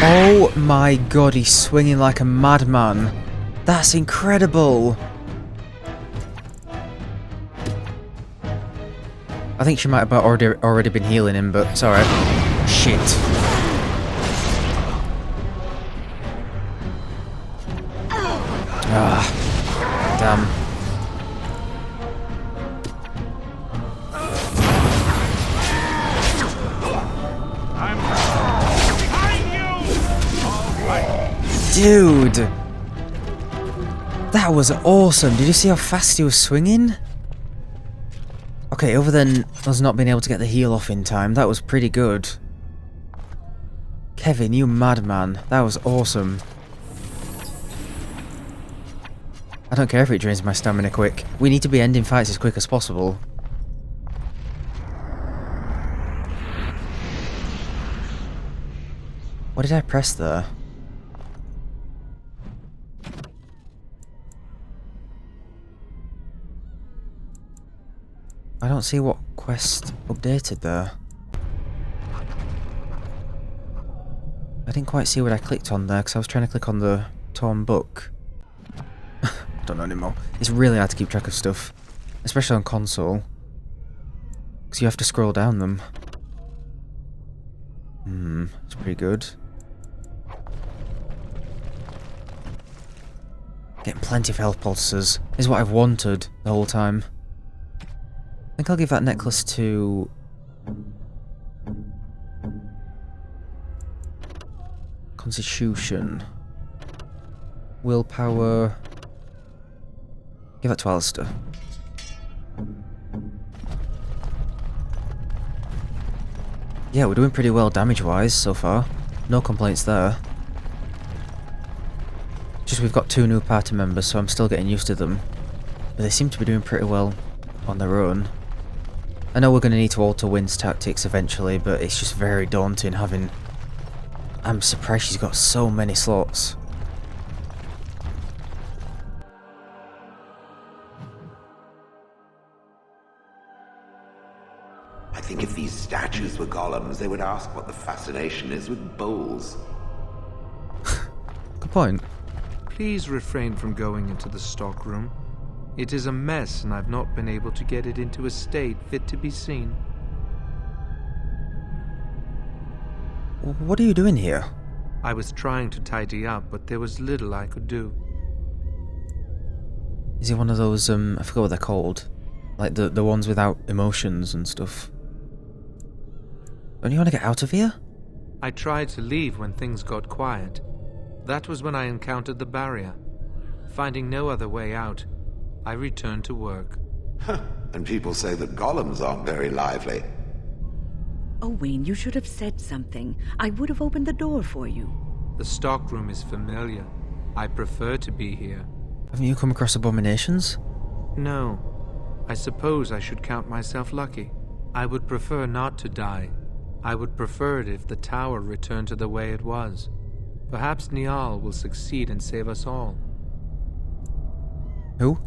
Oh my god, he's swinging like a madman. That's incredible. I think she might have already been healing him, but it's alright. Shit. Ah, damn. Dude! That was awesome. Did you see how fast he was swinging? Okay, other than us not being able to get the heal off in time, that was pretty good. Kevvin, you madman. That was awesome. I don't care if it drains my stamina quick. We need to be ending fights as quick as possible. What did I press there? I don't see what quest updated there. I didn't quite see what I clicked on there because I was trying to click on the torn book. I don't know anymore. It's really hard to keep track of stuff, especially on console, because you have to scroll down them. It's pretty good. Getting plenty of health pulses is what I've wanted the whole time. I think I'll give that necklace to... Constitution. Willpower... Give that to Alistair. Yeah, we're doing pretty well damage-wise so far. No complaints there. Just we've got 2 new party members, so I'm still getting used to them. But they seem to be doing pretty well on their own. I know we're going to need to alter Wynn's tactics eventually, but it's just very daunting having... I'm surprised she's got so many slots. I think if these statues were golems, they would ask what the fascination is with bowls. Good point. Please refrain from going into the stockroom. It is a mess, and I've not been able to get it into a state fit to be seen. What are you doing here? I was trying to tidy up, but there was little I could do. Is he one of those, I forgot what they're called. Like the ones without emotions and stuff. Don't you want to get out of here? I tried to leave when things got quiet. That was when I encountered the barrier. Finding no other way out, I returned to work. And people say that golems aren't very lively. Owain, you should have said something. I would have opened the door for you. The stockroom is familiar. I prefer to be here. Haven't you come across abominations? No. I suppose I should count myself lucky. I would prefer not to die. I would prefer it if the tower returned to the way it was. Perhaps Niall will succeed and save us all. Who?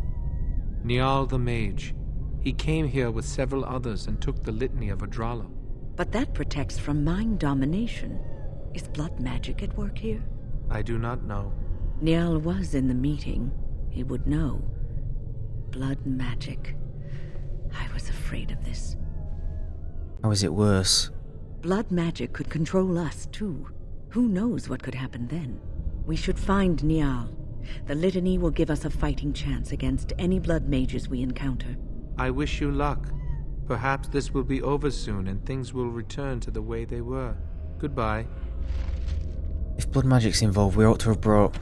Niall the mage. He came here with several others and took the litany of Adralo. But that protects from mind domination. Is blood magic at work here? I do not know. Niall was in the meeting. He would know. Blood magic. I was afraid of this. How is it worse? Blood magic could control us, too. Who knows what could happen then? We should find Niall. The litany will give us a fighting chance against any blood mages we encounter. I wish you luck. Perhaps this will be over soon and things will return to the way they were. Goodbye. If blood magic's involved, we ought to have brought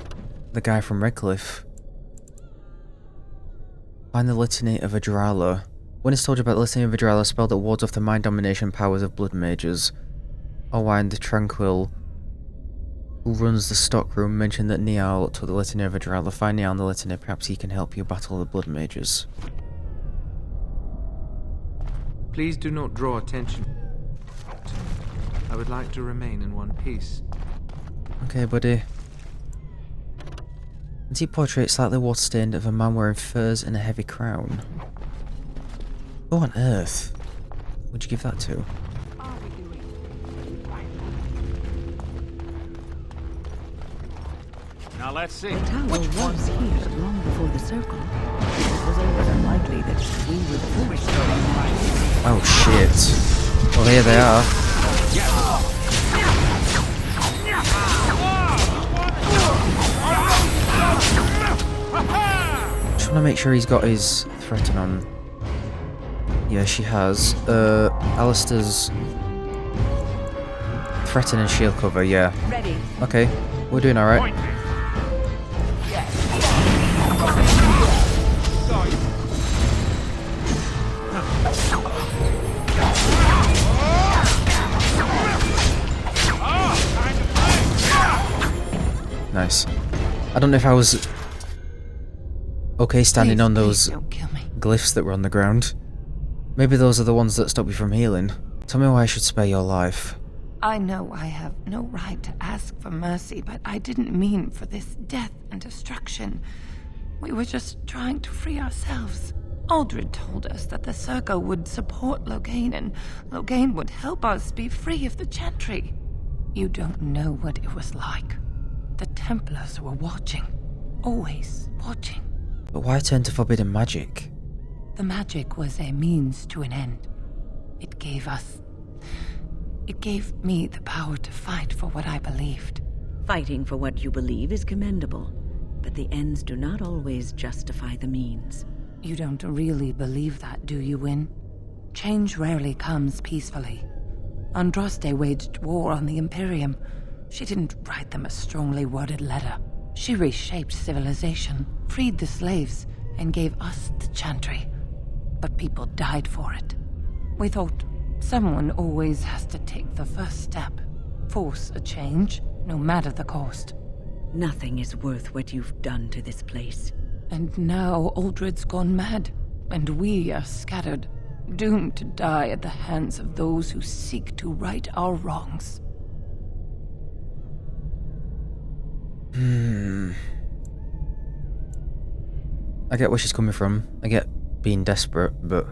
the guy from Redcliffe. Find the litany of Adralo. When it's told you about the litany of Adralo, a spell that wards off the mind domination powers of blood mages. Owain the Tranquil, who runs the stockroom, mentioned that Niall took the litany of Adralo. Find Niall in the litany, perhaps he can help you battle the blood mages. Please do not draw attention to me. I would like to remain in one piece. Okay, buddy. Antique portrait slightly water-stained of a man wearing furs and a heavy crown. Who on earth would you give that to? Now let's see. The tower was here long before the circle. It was always unlikely that we were the first. Oh shit. Well, here they are. Just want to make sure he's got his threaten on. Yeah, she has. Alistair's threaten and shield cover, yeah. Ready. Okay, we're doing alright. Nice. I don't know if I was okay standing on those glyphs that were on the ground. Maybe those are the ones that stop you from healing. Tell me why I should spare your life. I know I have no right to ask for mercy, but I didn't mean for this death and destruction. We were just trying to free ourselves. Aldred told us that the Circle would support Loghain, and Loghain would help us be free of the Chantry. You don't know what it was like. The Templars were watching. Always watching. But why turn to forbidden magic? The magic was a means to an end. It gave me the power to fight for what I believed. Fighting for what you believe is commendable, but the ends do not always justify the means. You don't really believe that, do you, Wyn? Change rarely comes peacefully. Andraste waged war on the Imperium. She didn't write them a strongly worded letter. She reshaped civilization, freed the slaves, and gave us the Chantry. But people died for it. We thought someone always has to take the first step, force a change, no matter the cost. Nothing is worth what you've done to this place. And now Aldred's gone mad, and we are scattered, doomed to die at the hands of those who seek to right our wrongs. I get where she's coming from. I get being desperate, but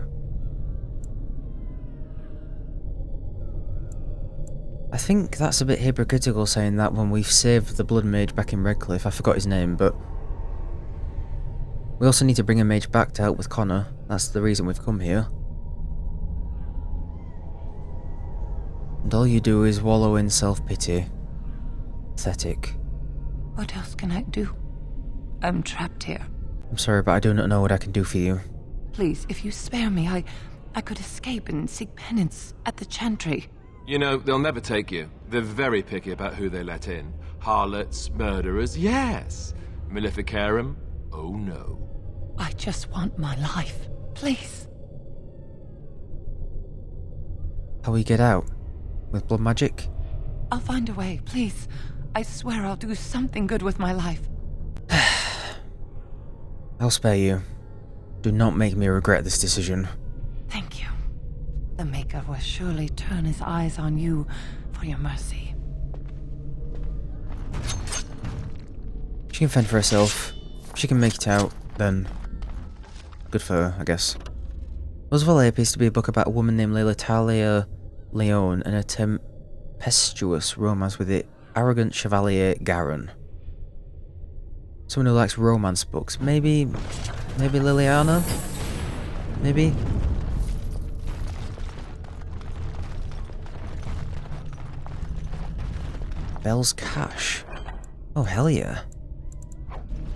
I think that's a bit hypocritical saying that when we've saved the blood mage back in Redcliffe. I forgot his name, but we also need to bring a mage back to help with Connor. That's the reason we've come here. And all you do is wallow in self-pity. Pathetic. What else can I do? I'm trapped here. I'm sorry, but I do not know what I can do for you. Please, if you spare me, I could escape and seek penance at the Chantry. You know, they'll never take you. They're very picky about who they let in. Harlots, murderers, yes. Maleficarum, oh no. I just want my life. Please. How we get out? With blood magic? I'll find a way, please. I swear I'll do something good with my life. I'll spare you. Do not make me regret this decision. Thank you. The Maker will surely turn his eyes on you for your mercy. She can fend for herself. If she can make it out, then good for her, I guess. Roosevelt appears to be a book about a woman named Talia Leone and a tempestuous romance with the arrogant Chevalier Garin. Someone who likes romance books. Maybe Liliana? Maybe? Belle's cash. Oh, hell yeah.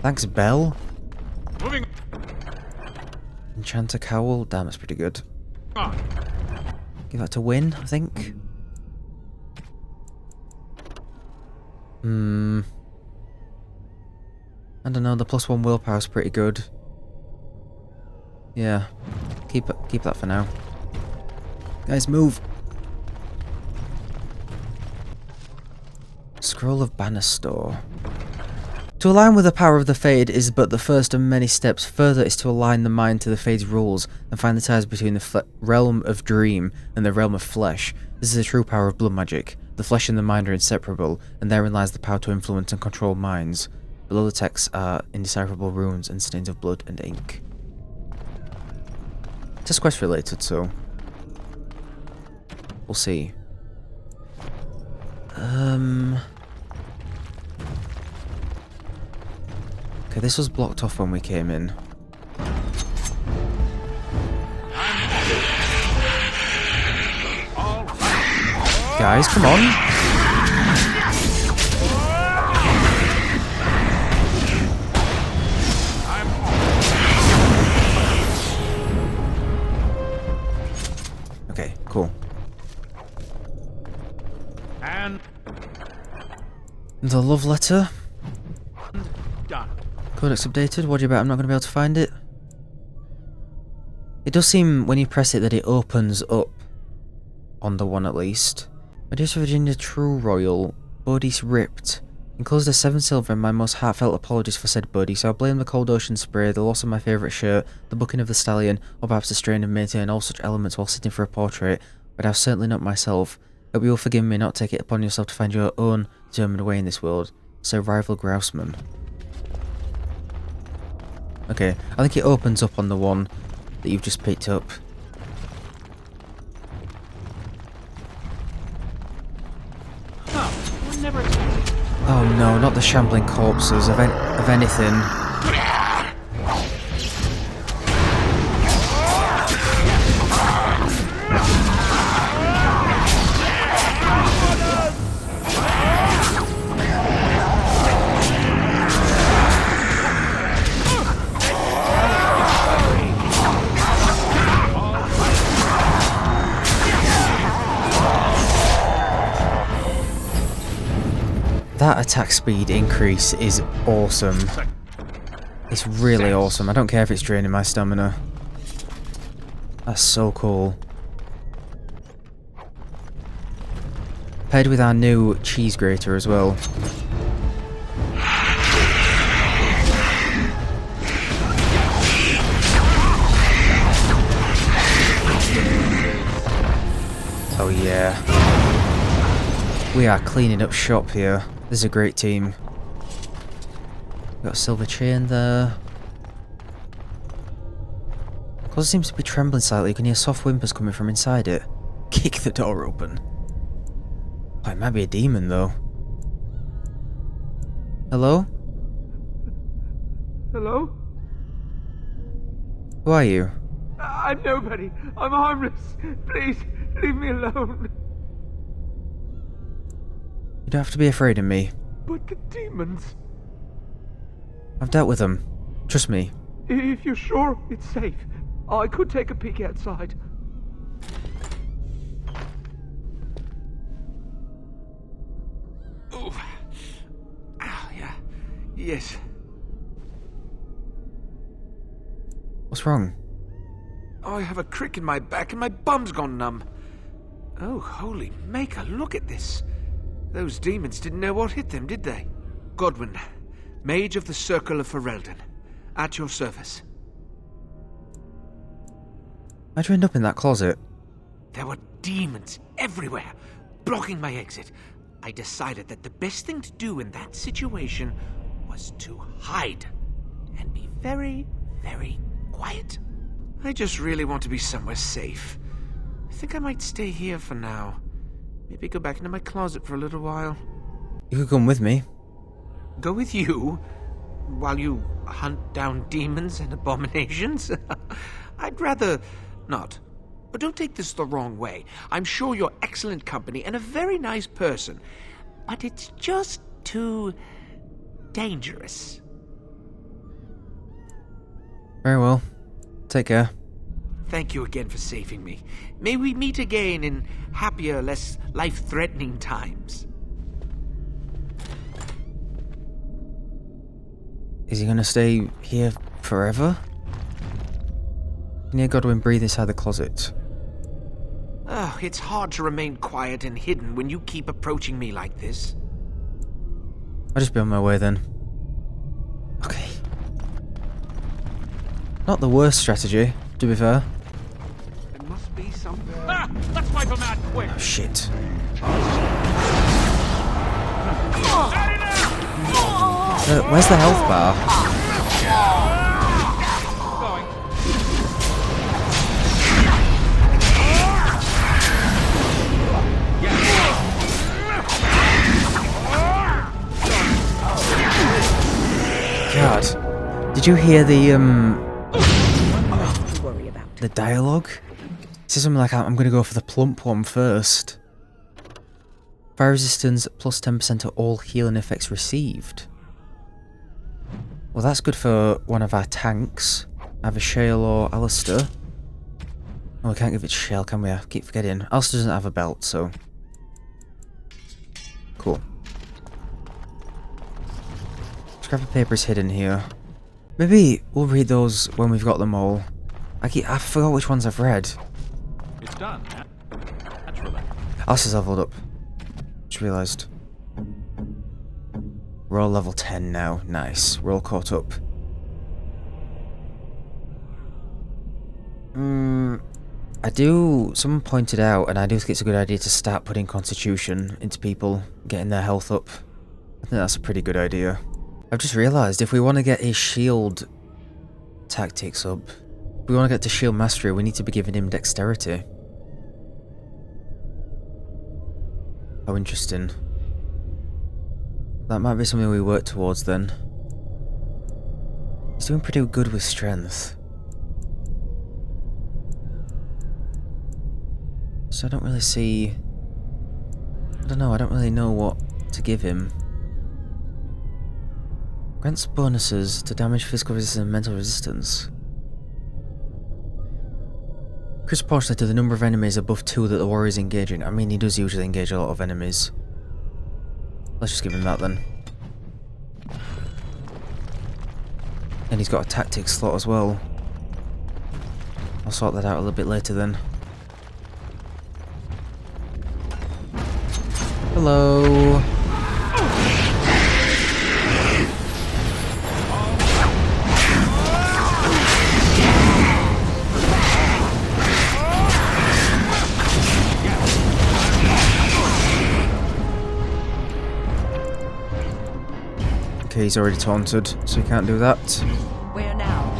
Thanks, Belle. Moving. Enchanter cowl. Damn, that's pretty good. On. Give that to Win, I think. I don't know, the +1 willpower is pretty good. Yeah. Keep that for now. Guys, move! Scroll of Banastor. To align with the power of the Fade is but the first of many steps. Further is to align the mind to the Fade's rules and find the ties between the realm of dream and the realm of flesh. This is the true power of blood magic. The flesh and the mind are inseparable, and therein lies the power to influence and control minds. Below the text are indecipherable runes and stains of blood and ink. It's quest related, so we'll see. Okay, this was blocked off when we came in. Guys, come on! Okay, cool. And the love letter. done. Codex updated. What do you bet I'm not going to be able to find it? It does seem when you press it that it opens up on the one at least. My dear Virginia True Royal, Bodhi's ripped. Enclosed a 7 silver and my most heartfelt apologies for said Buddy, so I blame the cold ocean spray, the loss of my favourite shirt, the booking of the stallion, or perhaps the strain of maintaining all such elements while sitting for a portrait, but I was certainly not myself. Hope you will forgive me not take it upon yourself to find your own determined way in this world. So rival Grouseman. Okay, I think it opens up on the one that you've just picked up. Oh no, not the shambling corpses of anything. That attack speed increase is awesome. It's really awesome. I don't care if it's draining my stamina. That's so cool. Paired with our new cheese grater as well. Oh yeah. We are cleaning up shop here. This is a great team. Got a silver chain there. Closet seems to be trembling slightly. You can hear soft whimpers coming from inside it. Kick the door open. Oh, it might be a demon though. Hello? Hello? Who are you? I'm nobody. I'm harmless. Please, leave me alone. You don't have to be afraid of me. But the demons... I've dealt with them. Trust me. If you're sure it's safe, I could take a peek outside. Yes. What's wrong? Oh, I have a crick in my back and my bum's gone numb. Oh, holy maker, look at this. Those demons didn't know what hit them, did they? Godwin, Mage of the Circle of Ferelden, at your service. How'd you end up in that closet? There were demons everywhere, blocking my exit. I decided that the best thing to do in that situation was to hide and be very, very quiet. I just really want to be somewhere safe. I think I might stay here for now. Maybe go back into my closet for a little while. You could come with me. Go with you? While you hunt down demons and abominations? I'd rather not. But don't take this the wrong way. I'm sure you're excellent company and a very nice person. But it's just too dangerous. Very well. Take care. Thank you again for saving me. May we meet again in happier, less life-threatening times. Is he gonna stay here forever? Can you hear Godwin breathe inside the closet? Oh, it's hard to remain quiet and hidden when you keep approaching me like this. I'll just be on my way then. Okay. Not the worst strategy, to be fair. There must be something. Ah! Let's wipe him out quick! Oh, shit. Where's the health bar? God. Did you hear the dialogue? It says something like, I'm gonna go for the plump one first. Fire resistance plus 10% to all healing effects received. Well, that's good for one of our tanks. Either Shale or Alistair. Oh, we can't give it to Shale, can we? I keep forgetting. Alistair doesn't have a belt, so... Cool. Scrap of paper is hidden here. Maybe we'll read those when we've got them all. I forgot which ones I've read. It's done, yeah? Naturally. Alistair's leveled up. Just realised. We're all level 10 now. Nice. We're all caught up. Someone pointed out, and I do think it's a good idea to start putting Constitution into people, getting their health up. I think that's a pretty good idea. I've just realised, if we want to get his shield tactics up, if we want to get to shield mastery, we need to be giving him dexterity. How interesting. That might be something we work towards then. He's doing pretty good with strength. So I don't really see... I don't know, I don't really know what to give him. Grants bonuses to damage, physical resistance and mental resistance. Increase proportionally to the number of enemies above 2 that the warrior is engaging. I mean, he does usually engage a lot of enemies. Let's just give him that then. And he's got a tactics slot as well. I'll sort that out a little bit later then. Hello. Okay, he's already taunted, so he can't do that. Where now?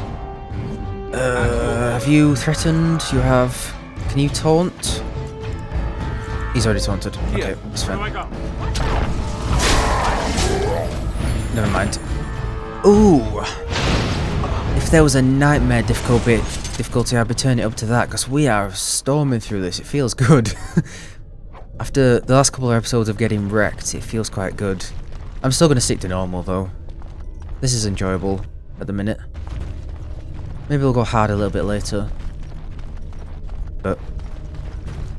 Have you threatened? You have... Can you taunt? He's already taunted. Okay, that's fine. Never mind. Ooh! If there was a nightmare difficulty, I'd be turning it up to that, because we are storming through this. It feels good. After the last couple of episodes of getting wrecked, it feels quite good. I'm still going to stick to normal, though. This is enjoyable at the minute. Maybe we'll go hard a little bit later. But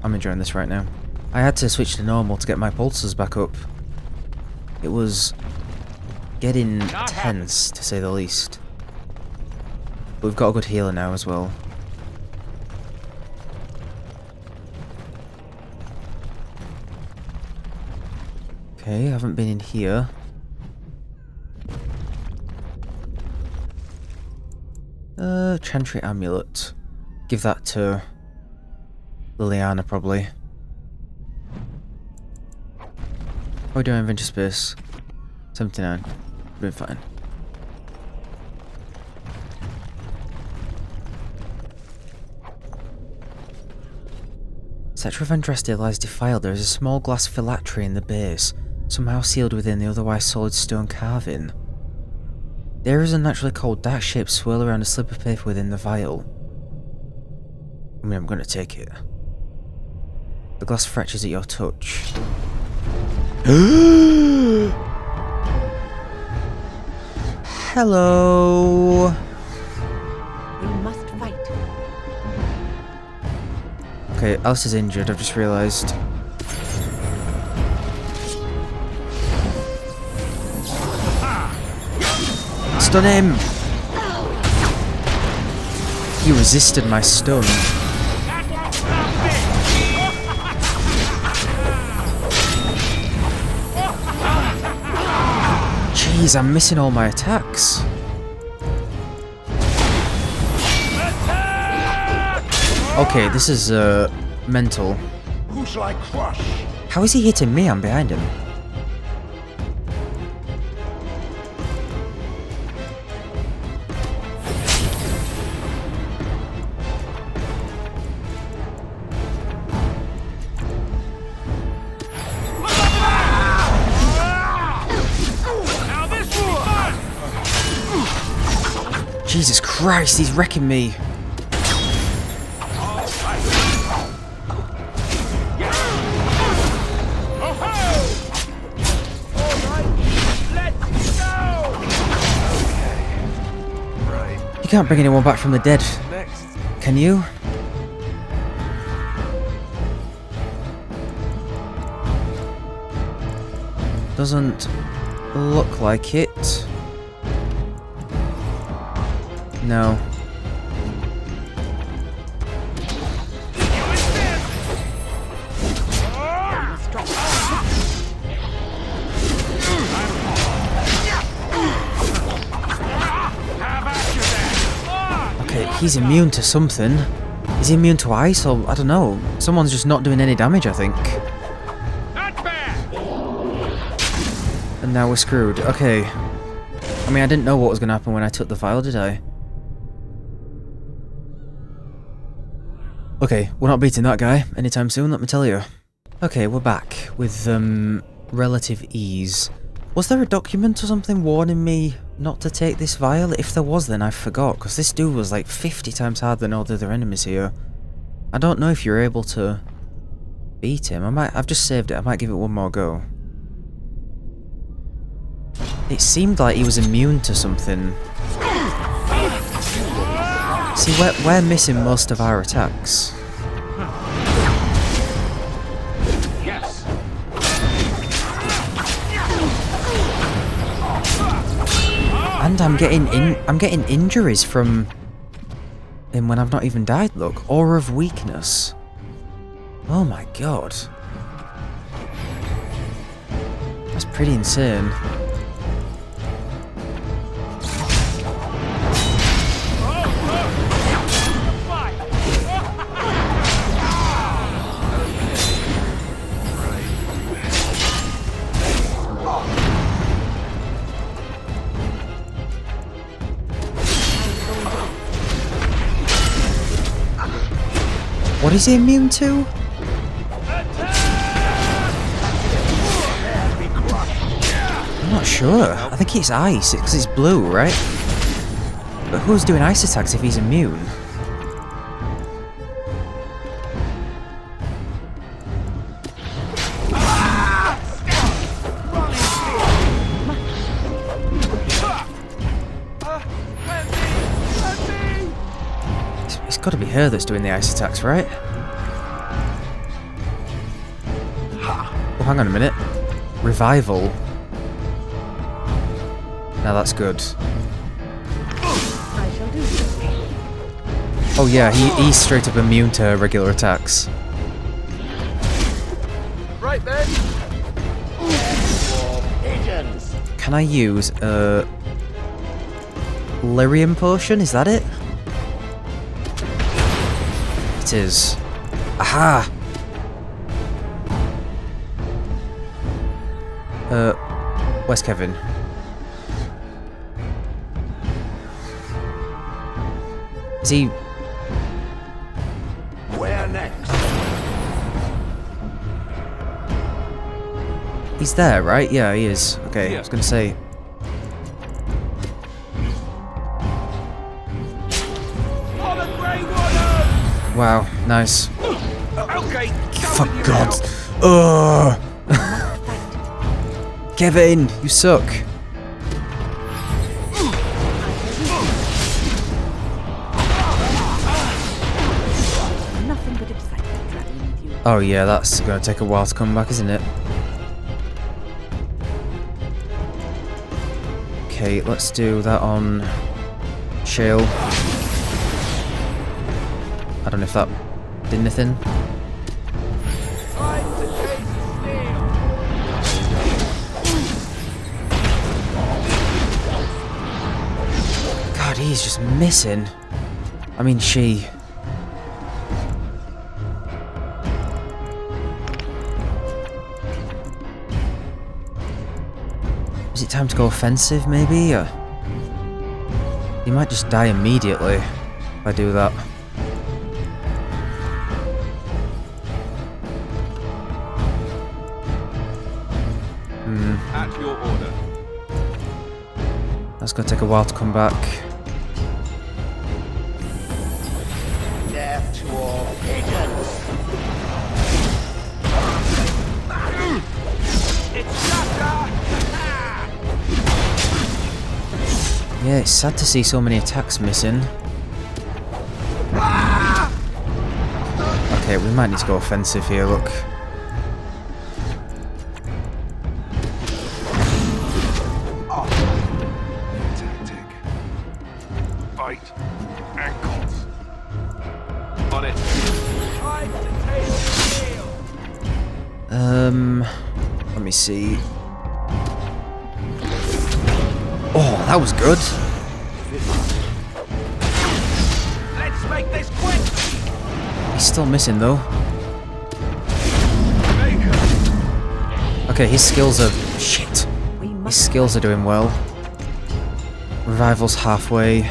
I'm enjoying this right now. I had to switch to normal to get my pulses back up. It was getting tense, to say the least. But we've got a good healer now as well. Okay, I haven't been in here. Chantry amulet. Give that to Liliana, probably. How are we doing inventory space? 79. Doing fine. Sector of Andraste lies defiled. There is a small glass phylactery in the base, somehow sealed within the otherwise solid stone carving. There is a naturally cold dark shape swirl around a slip of paper within the vial. I mean, I'm going to take it. The glass fractures at your touch. Hello. We must fight. Okay, Alice is injured, I've just realised. Stun him! He resisted my stun. Jeez, I'm missing all my attacks. Okay, this is mental. Who shall I crush? How is he hitting me? I'm behind him. Jesus Christ, he's wrecking me. You can't bring anyone back from the dead, can you? Doesn't look like it. No. Okay, he's immune to something. Is he immune to ice or I don't know. Someone's just not doing any damage, I think. And now we're screwed. Okay. I mean, I didn't know what was going to happen when I took the vial, did I? Okay, we're not beating that guy anytime soon, let me tell you. Okay, we're back with relative ease. Was there a document or something warning me not to take this vial? If there was, then I forgot, because this dude was like 50 times harder than all the other enemies here. I don't know if you're able to beat him. I've just saved it, I might give it one more go. It seemed like he was immune to something. See, we're missing most of our attacks. Yes. And I'm getting injuries from him when I've not even died. Look, aura of weakness. Oh my god. That's pretty insane. What is he immune to? I'm not sure. I think it's ice, because it's blue, right? But who's doing ice attacks if he's immune? It's got to be her that's doing the ice attacks, right? Oh, hang on a minute. Revival. Now that's good. I shall do so. Oh yeah, he's straight up immune to regular attacks. Right then. Can I use a lyrium potion? Is that it? It is. Aha! Where's Kevvin? Is he... Where next? He's there, right? Yeah, he is. Okay, I was gonna say... Wow, nice. Okay. For God. Ugh. Kevvin, you suck. Nothing but excitement traveling with you. Oh yeah, that's gonna take a while to come back, isn't it? Okay, let's do that on Shale. I don't know if that did anything. God, he's just missing. I mean, she. Is it time to go offensive, maybe? Or... He might just die immediately if I do that. At your order. That's gonna take a while to come back. Death to all pigeons. Yeah, it's sad to see so many attacks missing. Okay, we might need to go offensive here, look. Fight. Ankles. On it. Let me see. Oh, that was good. Let's make this quick. He's still missing though. Okay, his skills are shit. His skills are doing well. Revival's halfway.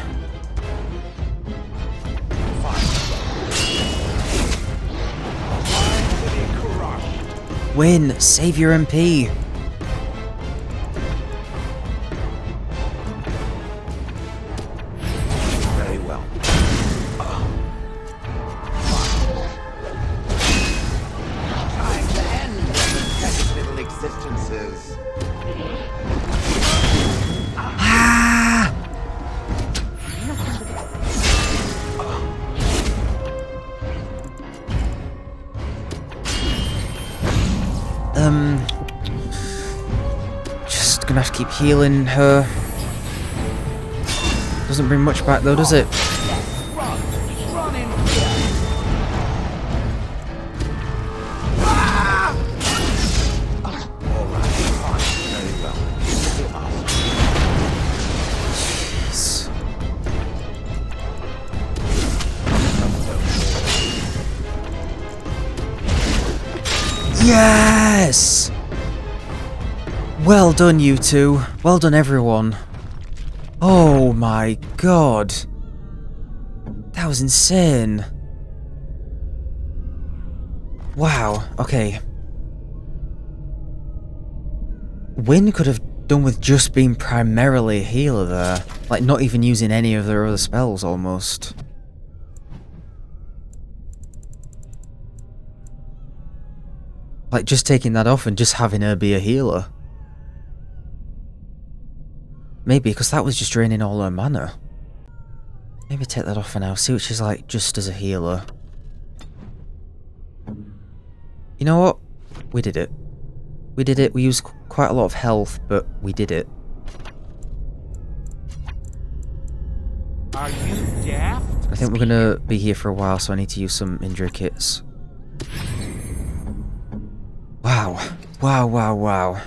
Win! Save your MP! Very well. Time to end your pathetic little existences. Just gonna have to keep healing her. Doesn't bring much back though, does it? Jeez. Yes! Well done, you two. Well done, everyone. Oh my god. That was insane. Wow, okay. Wynne could have done with just being primarily a healer there. Like, not even using any of their other spells, almost. Like, just taking that off and just having her be a healer. Maybe, because that was just draining all her mana. Maybe take that off for now, see what she's like just as a healer. You know what? We did it. We did it, we used quite a lot of health, but we did it. Are you deaf? I think we're gonna be here for a while, so I need to use some injury kits. Wow. Wow, wow, wow.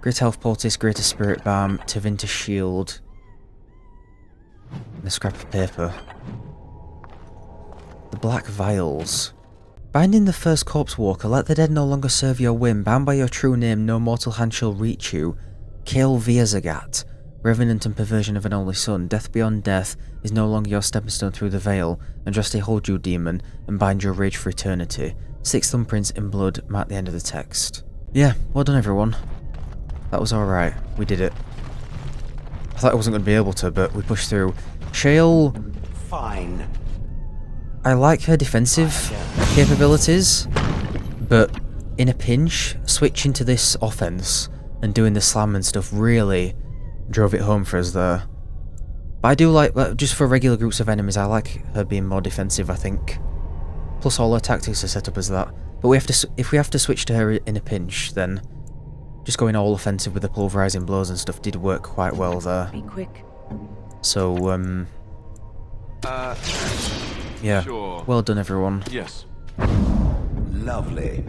Great health poultice, greater spirit balm, Tevinter shield. And a scrap of paper. The black vials. Binding the first corpse walker, let the dead no longer serve your whim. Bound by your true name, no mortal hand shall reach you. Kael Vierzagat, revenant and perversion of an only son. Death beyond death is no longer your stepping stone through the veil. Andraste hold you, demon, and bind your rage for eternity. 6 thumbprints in blood mark the end of the text. Yeah, well done everyone. That was alright. We did it. I thought I wasn't going to be able to, but we pushed through. Shale... Fine. I like her defensive capabilities, but in a pinch, switching to this offense and doing the slam and stuff really drove it home for us there. But I do like, just for regular groups of enemies, I like her being more defensive, I think. Plus all her tactics are set up as that. But if we have to switch to her in a pinch, then just going all offensive with the pulverizing blows and stuff did work quite well there. Be quick. So, yeah, sure. Well done everyone. Yes. Lovely.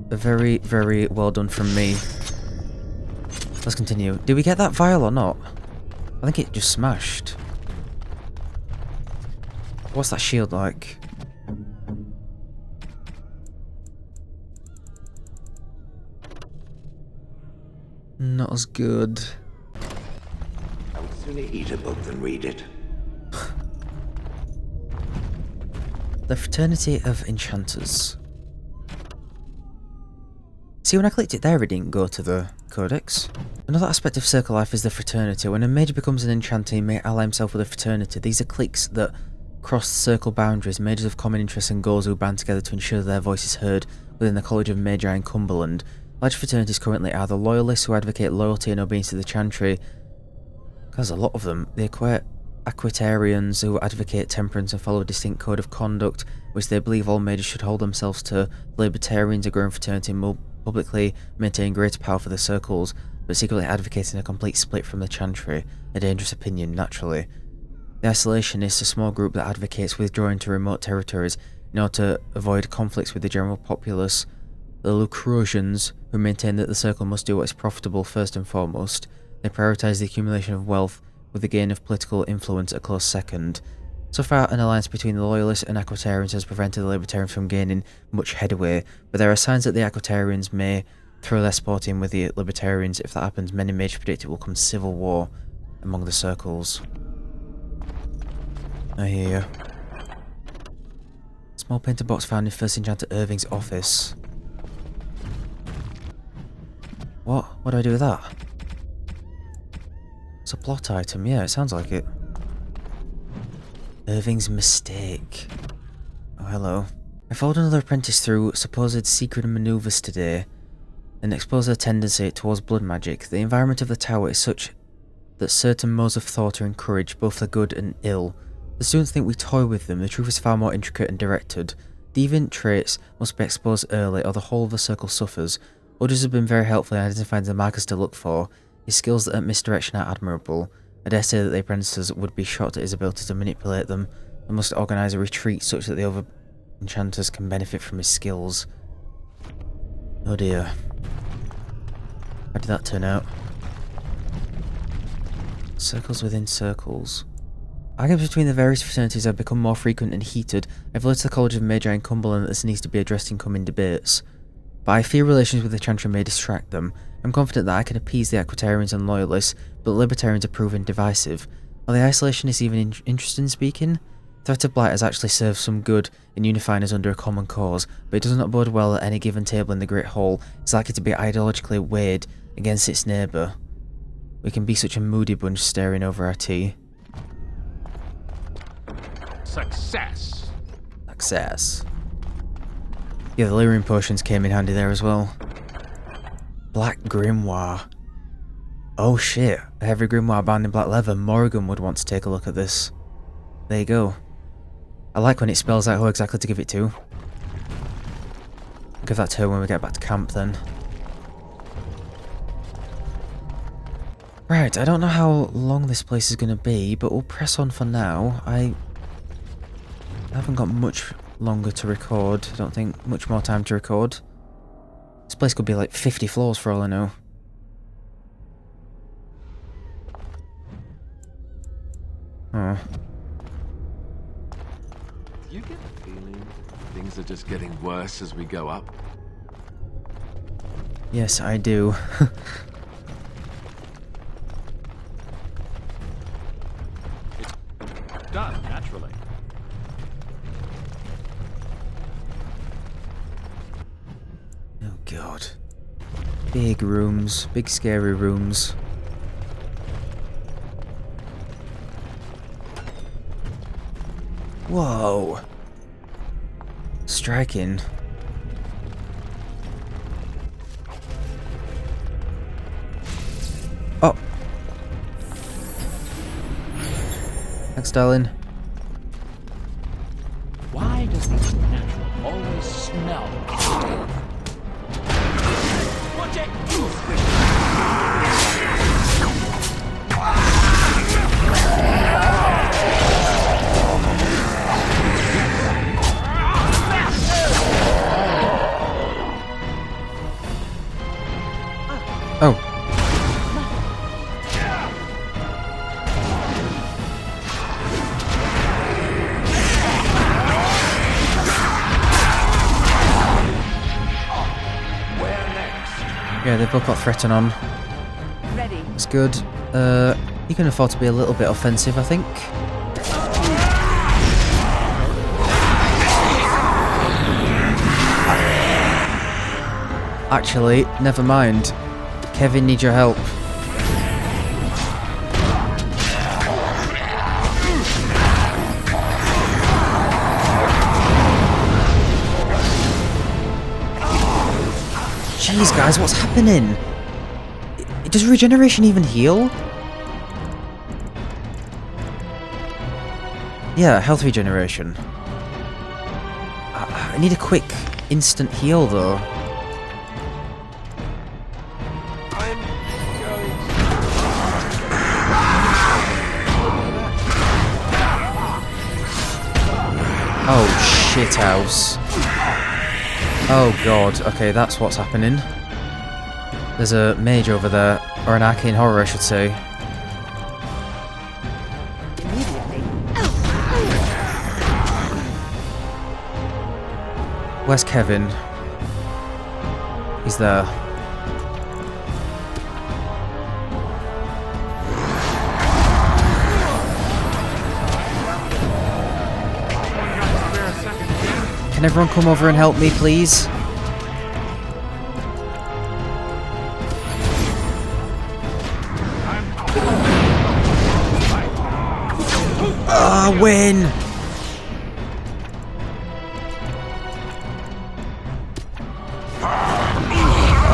Very, very well done from me. Let's continue. Did we get that vial or not? I think it just smashed. What's that shield like? Not as good. I would sooner eat a book than read it. The Fraternity of Enchanters. See, when I clicked it there, it didn't go to the codex. Another aspect of circle life is the fraternity. When a mage becomes an enchanter, he may ally himself with a fraternity. These are cliques that cross circle boundaries, mages of common interests and goals who band together to ensure their voice is heard within the College of Magi in Cumberland. Large fraternities currently are the Loyalists, who advocate loyalty and obedience to the Chantry. There's a lot of them. The Aquitarians, who advocate temperance and follow a distinct code of conduct, which they believe all mages should hold themselves to. The Libertarians, a growing fraternity, publicly maintain greater power for the circles, but secretly advocating a complete split from the Chantry, a dangerous opinion, naturally. The Isolationists, a small group that advocates withdrawing to remote territories in order to avoid conflicts with the general populace. The Lucrosians, who maintain that the circle must do what is profitable first and foremost. They prioritise the accumulation of wealth, with the gain of political influence a close second. So far, an alliance between the Loyalists and Aquitarians has prevented the Libertarians from gaining much headway, but there are signs that the Aquitarians may throw their support in with the Libertarians. If that happens, many mages predict it will come civil war among the circles. I hear you. Small painted box found in First Enchanter Irving's office. What? What do I do with that? It's a plot item, yeah, it sounds like it. Irving's mistake. Oh, hello. I followed another apprentice through supposed secret maneuvers today and exposed their tendency towards blood magic. The environment of the tower is such that certain modes of thought are encouraged, both the good and ill. The students think we toy with them. The truth is far more intricate and directed. Deviant traits must be exposed early, or the whole of the circle suffers. Others have been very helpful in identifying the markers to look for. His skills at misdirection are admirable. I dare say that the apprentices would be shocked at his ability to manipulate them, and must organise a retreat such that the other enchanters can benefit from his skills. Oh dear. How did that turn out? Circles within circles. Arguments between the various fraternities have become more frequent and heated. I've alerted the College of Magi in Cumberland that this needs to be addressed in coming debates. But I fear relations with the Chantry may distract them. I'm confident that I can appease the Aquitarians and Loyalists, but the Libertarians are proven divisive. Are the Isolationists even interested in speaking? Threat of Blight has actually served some good in unifying us under a common cause, but it does not bode well at any given table in the Great Hall. It's likely to be ideologically weighed against its neighbour. We can be such a moody bunch staring over our tea. Success. Success. Yeah, the Lyrium potions came in handy there as well. Black Grimoire. Oh shit, a heavy grimoire bound in black leather. Morrigan would want to take a look at this. There you go. I like when it spells out who exactly to give it to. I'll give that to her when we get back to camp then. Right, I don't know how long this place is going to be, but we'll press on for now. I haven't got much longer to record. I don't think much more time to record. This place could be like 50 floors for all I know. Oh. Do you get the feeling things are just getting worse as we go up? Yes, I do. It's done, naturally. Oh god. Big rooms, big scary rooms. Whoa. Striking. Oh. Thanks, darling. Why does the supernatural always smell? Watch it! Oh. Yeah, they've both got threaten on. Ready. It's good. You can afford to be a little bit offensive, I think. Actually, never mind. Kevvin needs your help. Jeez, guys, what's happening? Does regeneration even heal? Yeah, health regeneration. I need a quick, instant heal, though. Oh, shithouse. Oh god, okay, that's what's happening. There's a mage over there, or an arcane horror, I should say. Where's Kevvin? He's there. Can everyone come over and help me, please? Win!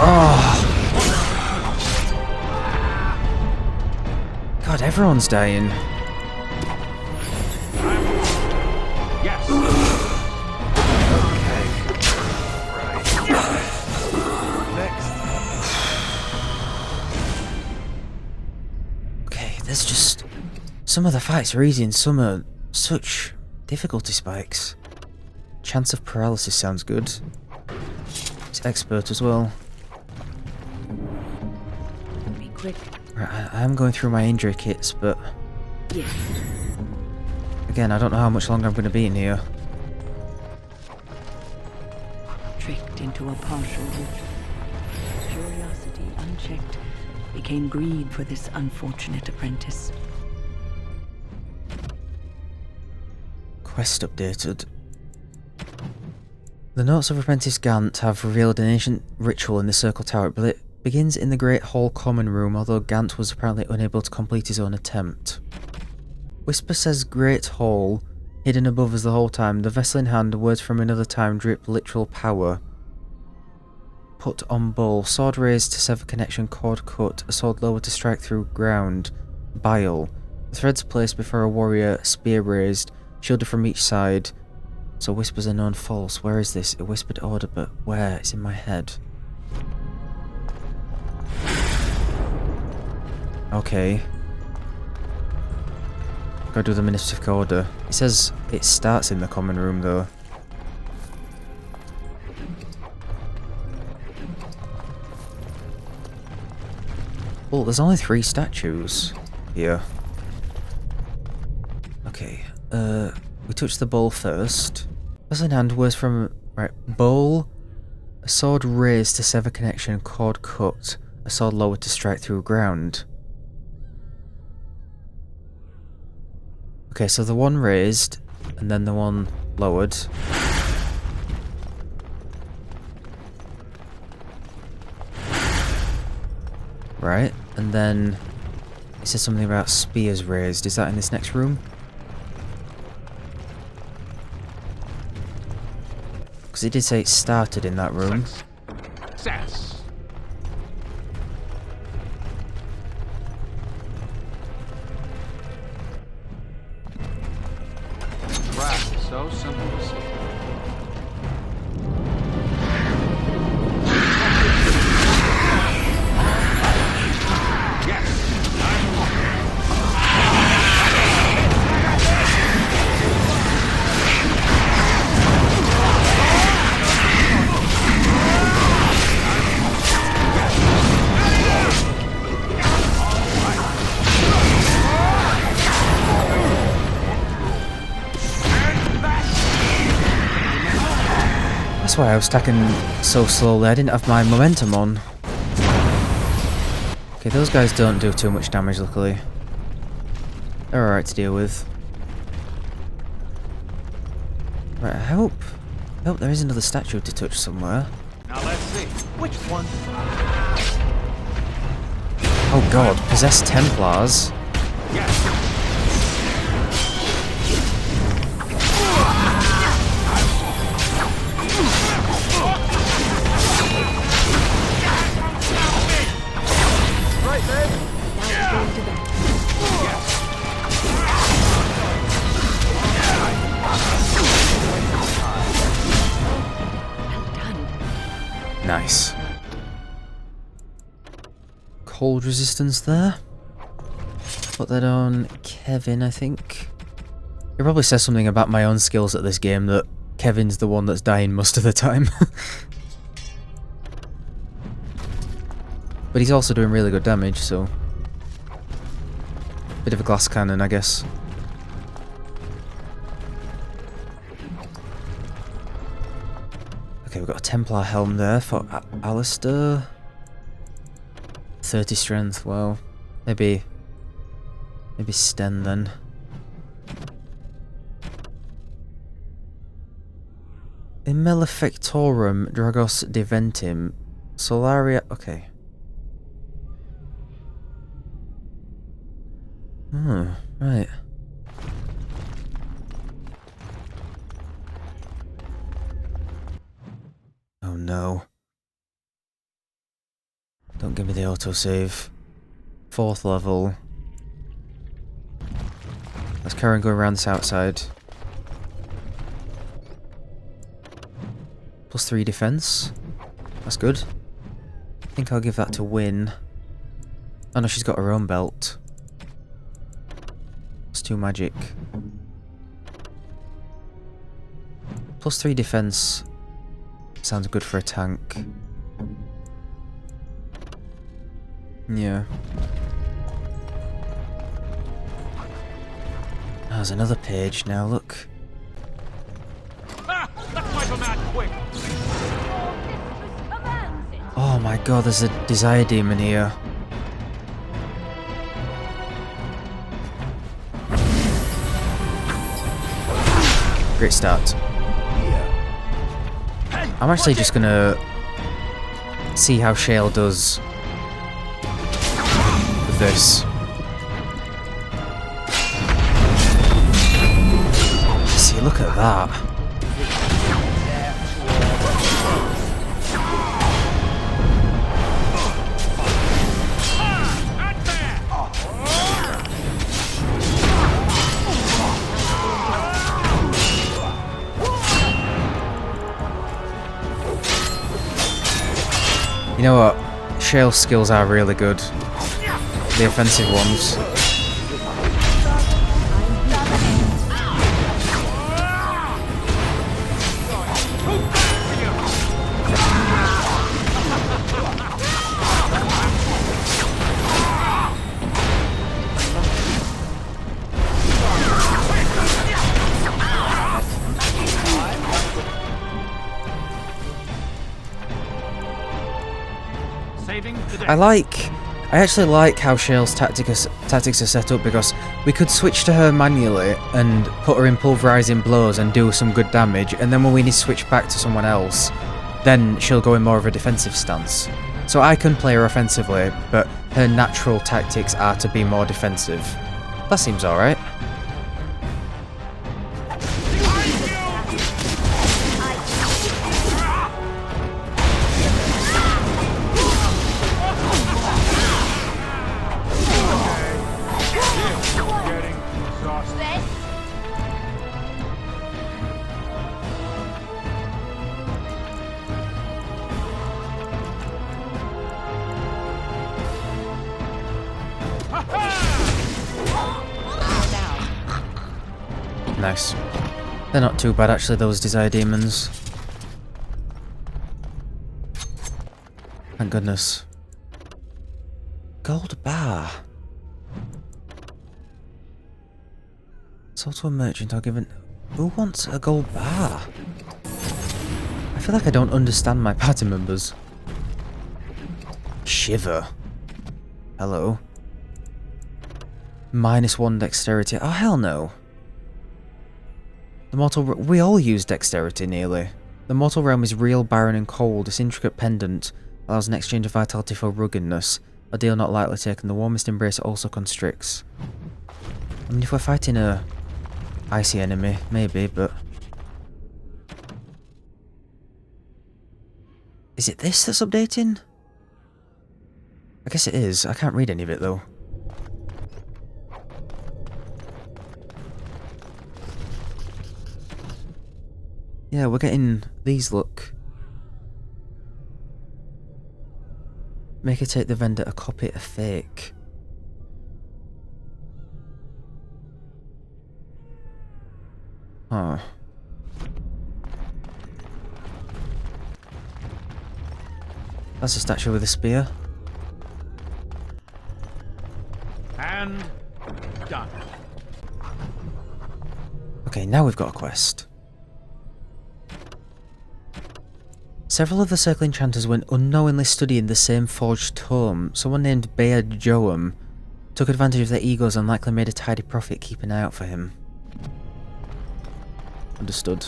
Oh. God, everyone's dying. Yes. Okay, there's just... Some of the fights are easy and some are such difficulty spikes. Chance of paralysis sounds good. It's expert as well. Be quick. Right, I'm going through my injury kits, but... Yes. Again, I don't know how much longer I'm going to be in here. Tricked into a partial ritual. Curiosity unchecked became greed for this unfortunate apprentice. Quest updated. The notes of Apprentice Gant have revealed an ancient ritual in the Circle Tower, but it begins in the Great Hall Common Room, although Gant was apparently unable to complete his own attempt. Whisper says Great Hall, hidden above us the whole time, the vessel in hand, words from another time drip literal power. Put on bowl, sword raised to sever connection, cord cut, a sword lowered to strike through ground, bile. The threads placed before a warrior, spear raised, shielded from each side. So whispers are known false. Where is this? A whispered order, but where? It's in my head. Okay. Gotta do the Ministeric Order. It says it starts in the common room though. Oh, there's only 3 statues here. Okay, we touched the bowl first. What's in hand? Words from... Right, bowl. A sword raised to sever connection, cord cut. A sword lowered to strike through ground. Okay, so the one raised, and then the one lowered. Right, and then it says something about spears raised. Is that in this next room? Because it did say it started in that room. Success. Craft is so simple to see. That's why I was stacking so slowly. I didn't have my momentum on. Okay, those guys don't do too much damage, luckily. They're alright to deal with. Right, I hope there is another statue to touch somewhere. Now let's see. Which one? Oh god, possessed templars. Nice. Cold resistance there. Put that on Kevvin, I think. It probably says something about my own skills at this game that Kevvin's the one that's dying most of the time. But he's also doing really good damage, so... Bit of a glass cannon, I guess. Okay, we've got a Templar helm there for Alistair. 30 strength, well, maybe Sten then. In Malefictorum Dragos Deventim Solaria. Okay. Right. Oh no. Don't give me the autosave. 4th level. Let's carry on going around this outside. +3 defense. That's good. I think I'll give that to Win. Oh no, she's got her own belt. +2 magic. +3 defense. Sounds good for a tank. Yeah. There's another page now, look. Oh my god, there's a desire demon here. Great start. I'm actually just gonna see how Shale does with this. See, look at that. You know what? Shale's skills are really good. the offensive ones. I actually like how Shale's tactics are set up, because we could switch to her manually and put her in pulverizing blows and do some good damage, and then when we need to switch back to someone else, then she'll go in more of a defensive stance. So I can play her offensively, but her natural tactics are to be more defensive. That seems alright. Nice. They're not too bad actually, those desire demons. Thank goodness. Gold bar. Sold to a merchant or given... Who wants a gold bar? I feel like I don't understand my party members. Shiver. Hello. -1 dexterity. Oh hell no. The mortal... We all use dexterity, nearly. The mortal realm is real, barren and cold. Its intricate pendant allows an exchange of vitality for ruggedness. A deal not lightly taken. The warmest embrace also constricts. I mean, if we're fighting a icy enemy, maybe, but... Is it this that's updating? I guess it is. I can't read any of it, though. Yeah, we're getting these, look. Make her take the vendor a copy, a fake. Oh. That's a statue with a spear. And done. Okay, now we've got a quest. Several of the circling enchanters went unknowingly studying the same forged tome. Someone named Bayer Joam took advantage of their egos and likely made a tidy profit. Keep an eye out for him. Understood.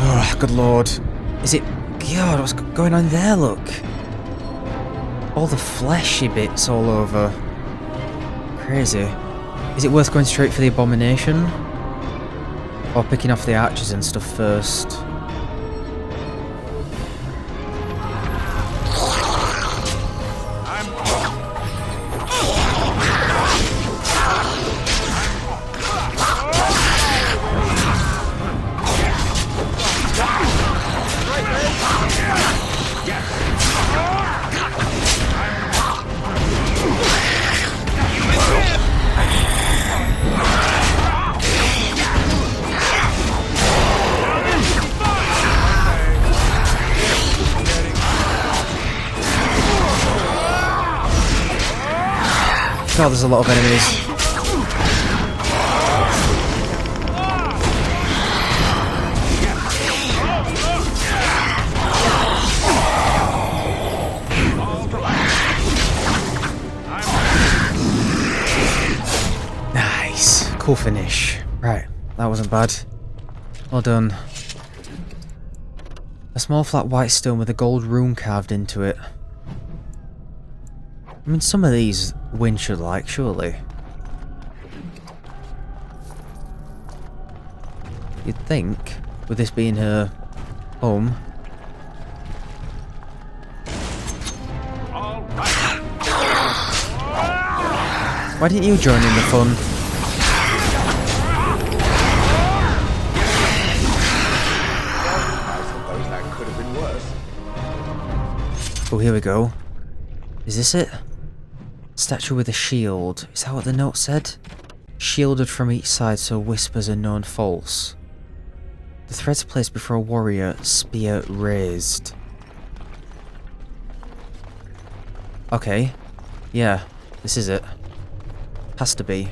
Oh, good lord. Is it... God, what's going on there, look? All the fleshy bits all over. Crazy. Is it worth going straight for the abomination? Or picking off the archers and stuff first? God, there's a lot of enemies. Nice. Cool finish. Right, that wasn't bad. Well done. A small flat white stone with a gold rune carved into it. I mean, some of these Wynn should like, surely. You'd think, with this being her home. Why didn't you join in the fun? Oh, here we go. Is this it? Statue with a shield. Is that what the note said? Shielded from each side so whispers are known false. The threads placed before a warrior, spear raised. Okay. Yeah, this is it. Has to be.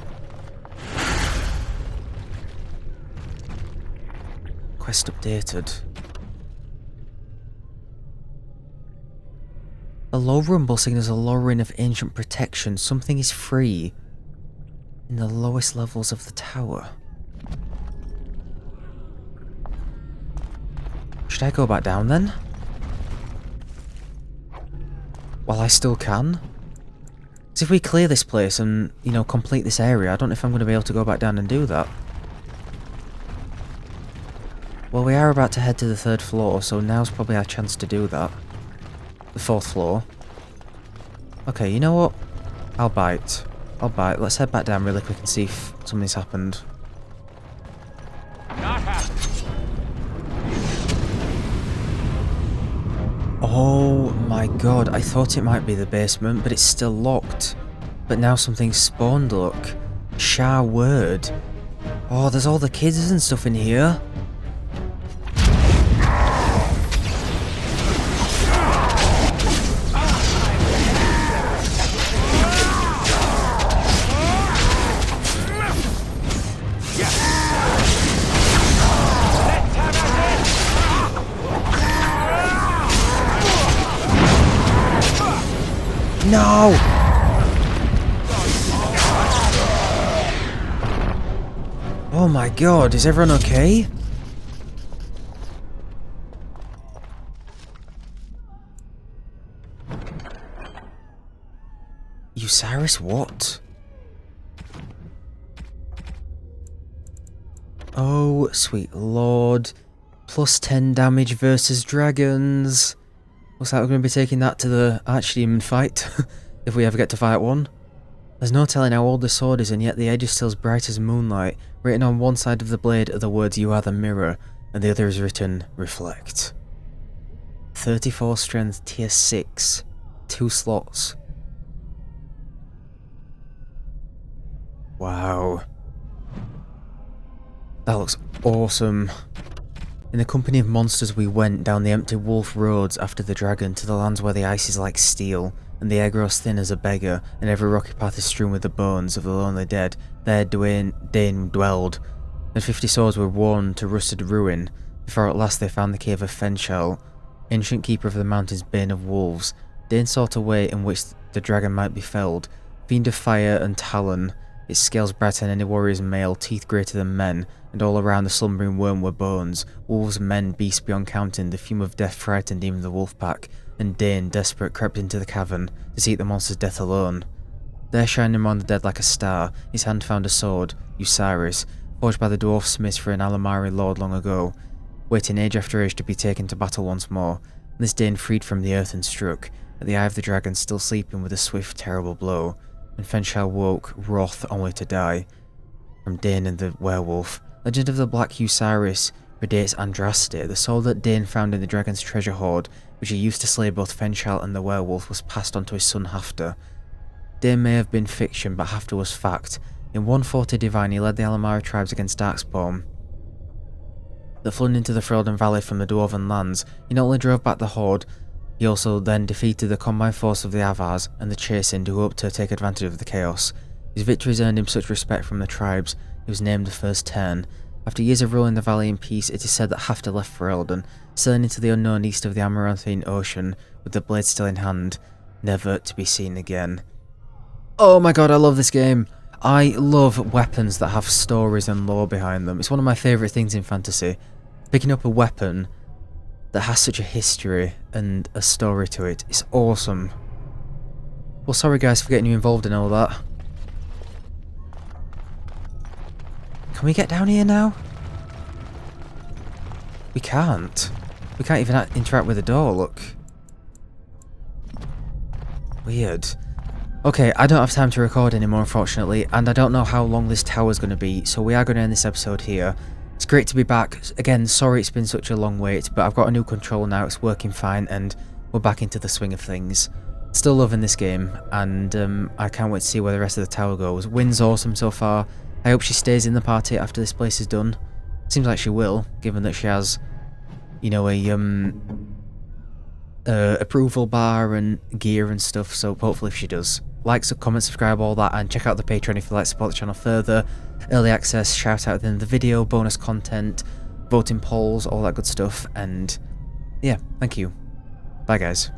Quest updated. A low rumble signals a lowering of ancient protection. Something is free in the lowest levels of the tower. Should I go back down then? While I still can? Because if we clear this place and, you know, complete this area, I don't know if I'm going to be able to go back down and do that. Well, we are about to head to the 3rd floor, so now's probably our chance to do that. The 4th floor. Okay, you know what? I'll bite. Let's head back down really quick and see if something's happened. Oh my god, I thought it might be the basement, but it's still locked. But now something's spawned, look. Shah word. Oh, there's all the kids and stuff in here. No! Oh my god, is everyone okay? Osiris, what? Oh, sweet lord. Plus 10 damage versus dragons. Looks like we're going to be taking that to the Archdemon fight, if we ever get to fight one. There's no telling how old the sword is, and yet the edge is still as bright as moonlight. Written on one side of the blade are the words, "You are the mirror," and the other is written, "Reflect." 34 strength, tier 6. 2 slots. Wow. That looks awesome. In the company of monsters we went down the empty wolf roads after the dragon to the lands where the ice is like steel, and the air grows thin as a beggar, and every rocky path is strewn with the bones of the lonely dead. There Dane dwelled, and 50 swords were worn to rusted ruin, before at last they found the cave of Fenchel, ancient keeper of the mountain's bane of wolves. Dane sought a way in which the dragon might be felled, fiend of fire and talon, its scales brighter than any warrior's mail, teeth greater than men, and all around the slumbering worm were bones. Wolves, men, beasts beyond counting, the fume of death frightened even the wolf pack, and Dane, desperate, crept into the cavern to seek the monster's death alone. There, shining among the dead like a star, his hand found a sword, Osiris, forged by the dwarf smiths for an Alamari lord long ago, waiting age after age to be taken to battle once more. And this Dane freed from the earth and struck, at the eye of the dragon still sleeping with a swift, terrible blow, and Fenchel woke, wroth, only to die. From Dane and the werewolf. Legend of the Black Osiris predates Andraste. The soul that Dane found in the dragon's treasure hoard, which he used to slay both Fenchel and the werewolf, was passed on to his son Hafter. Dane may have been fiction, but Hafter was fact. In 140 Divine, he led the Alamari tribes against Darkspawn that flooded into the Ferelden Valley from the dwarven lands. He not only drove back the horde, he also then defeated the combined force of the Avars and the Chasing, who hoped to take advantage of the chaos. His victories earned him such respect from the tribes. He was named the First Turn. After years of ruling the valley in peace, it is said that Hafter left Ferelden, sailing into the unknown east of the Amaranthine Ocean, with the blade still in hand, never to be seen again. Oh my god, I love this game! I love weapons that have stories and lore behind them. It's one of my favourite things in fantasy. Picking up a weapon that has such a history and a story to it. It's awesome. Well, sorry guys for getting you involved in all that. Can we get down here now? We can't. We can't even interact with the door, look. Weird. Okay, I don't have time to record anymore, unfortunately, and I don't know how long this tower is going to be, so we are going to end this episode here. It's great to be back. Again, sorry it's been such a long wait, but I've got a new controller now, it's working fine, and we're back into the swing of things. Still loving this game, and I can't wait to see where the rest of the tower goes. Wynn's awesome so far. I hope she stays in the party after this place is done. Seems like she will, given that she has, you know, a approval bar and gear and stuff, so hopefully if she does. Like, comment, subscribe, all that, and check out the Patreon if you'd like to support the channel further. Early access, shout out at the end of the video, bonus content, voting polls, all that good stuff, and yeah, thank you. Bye guys.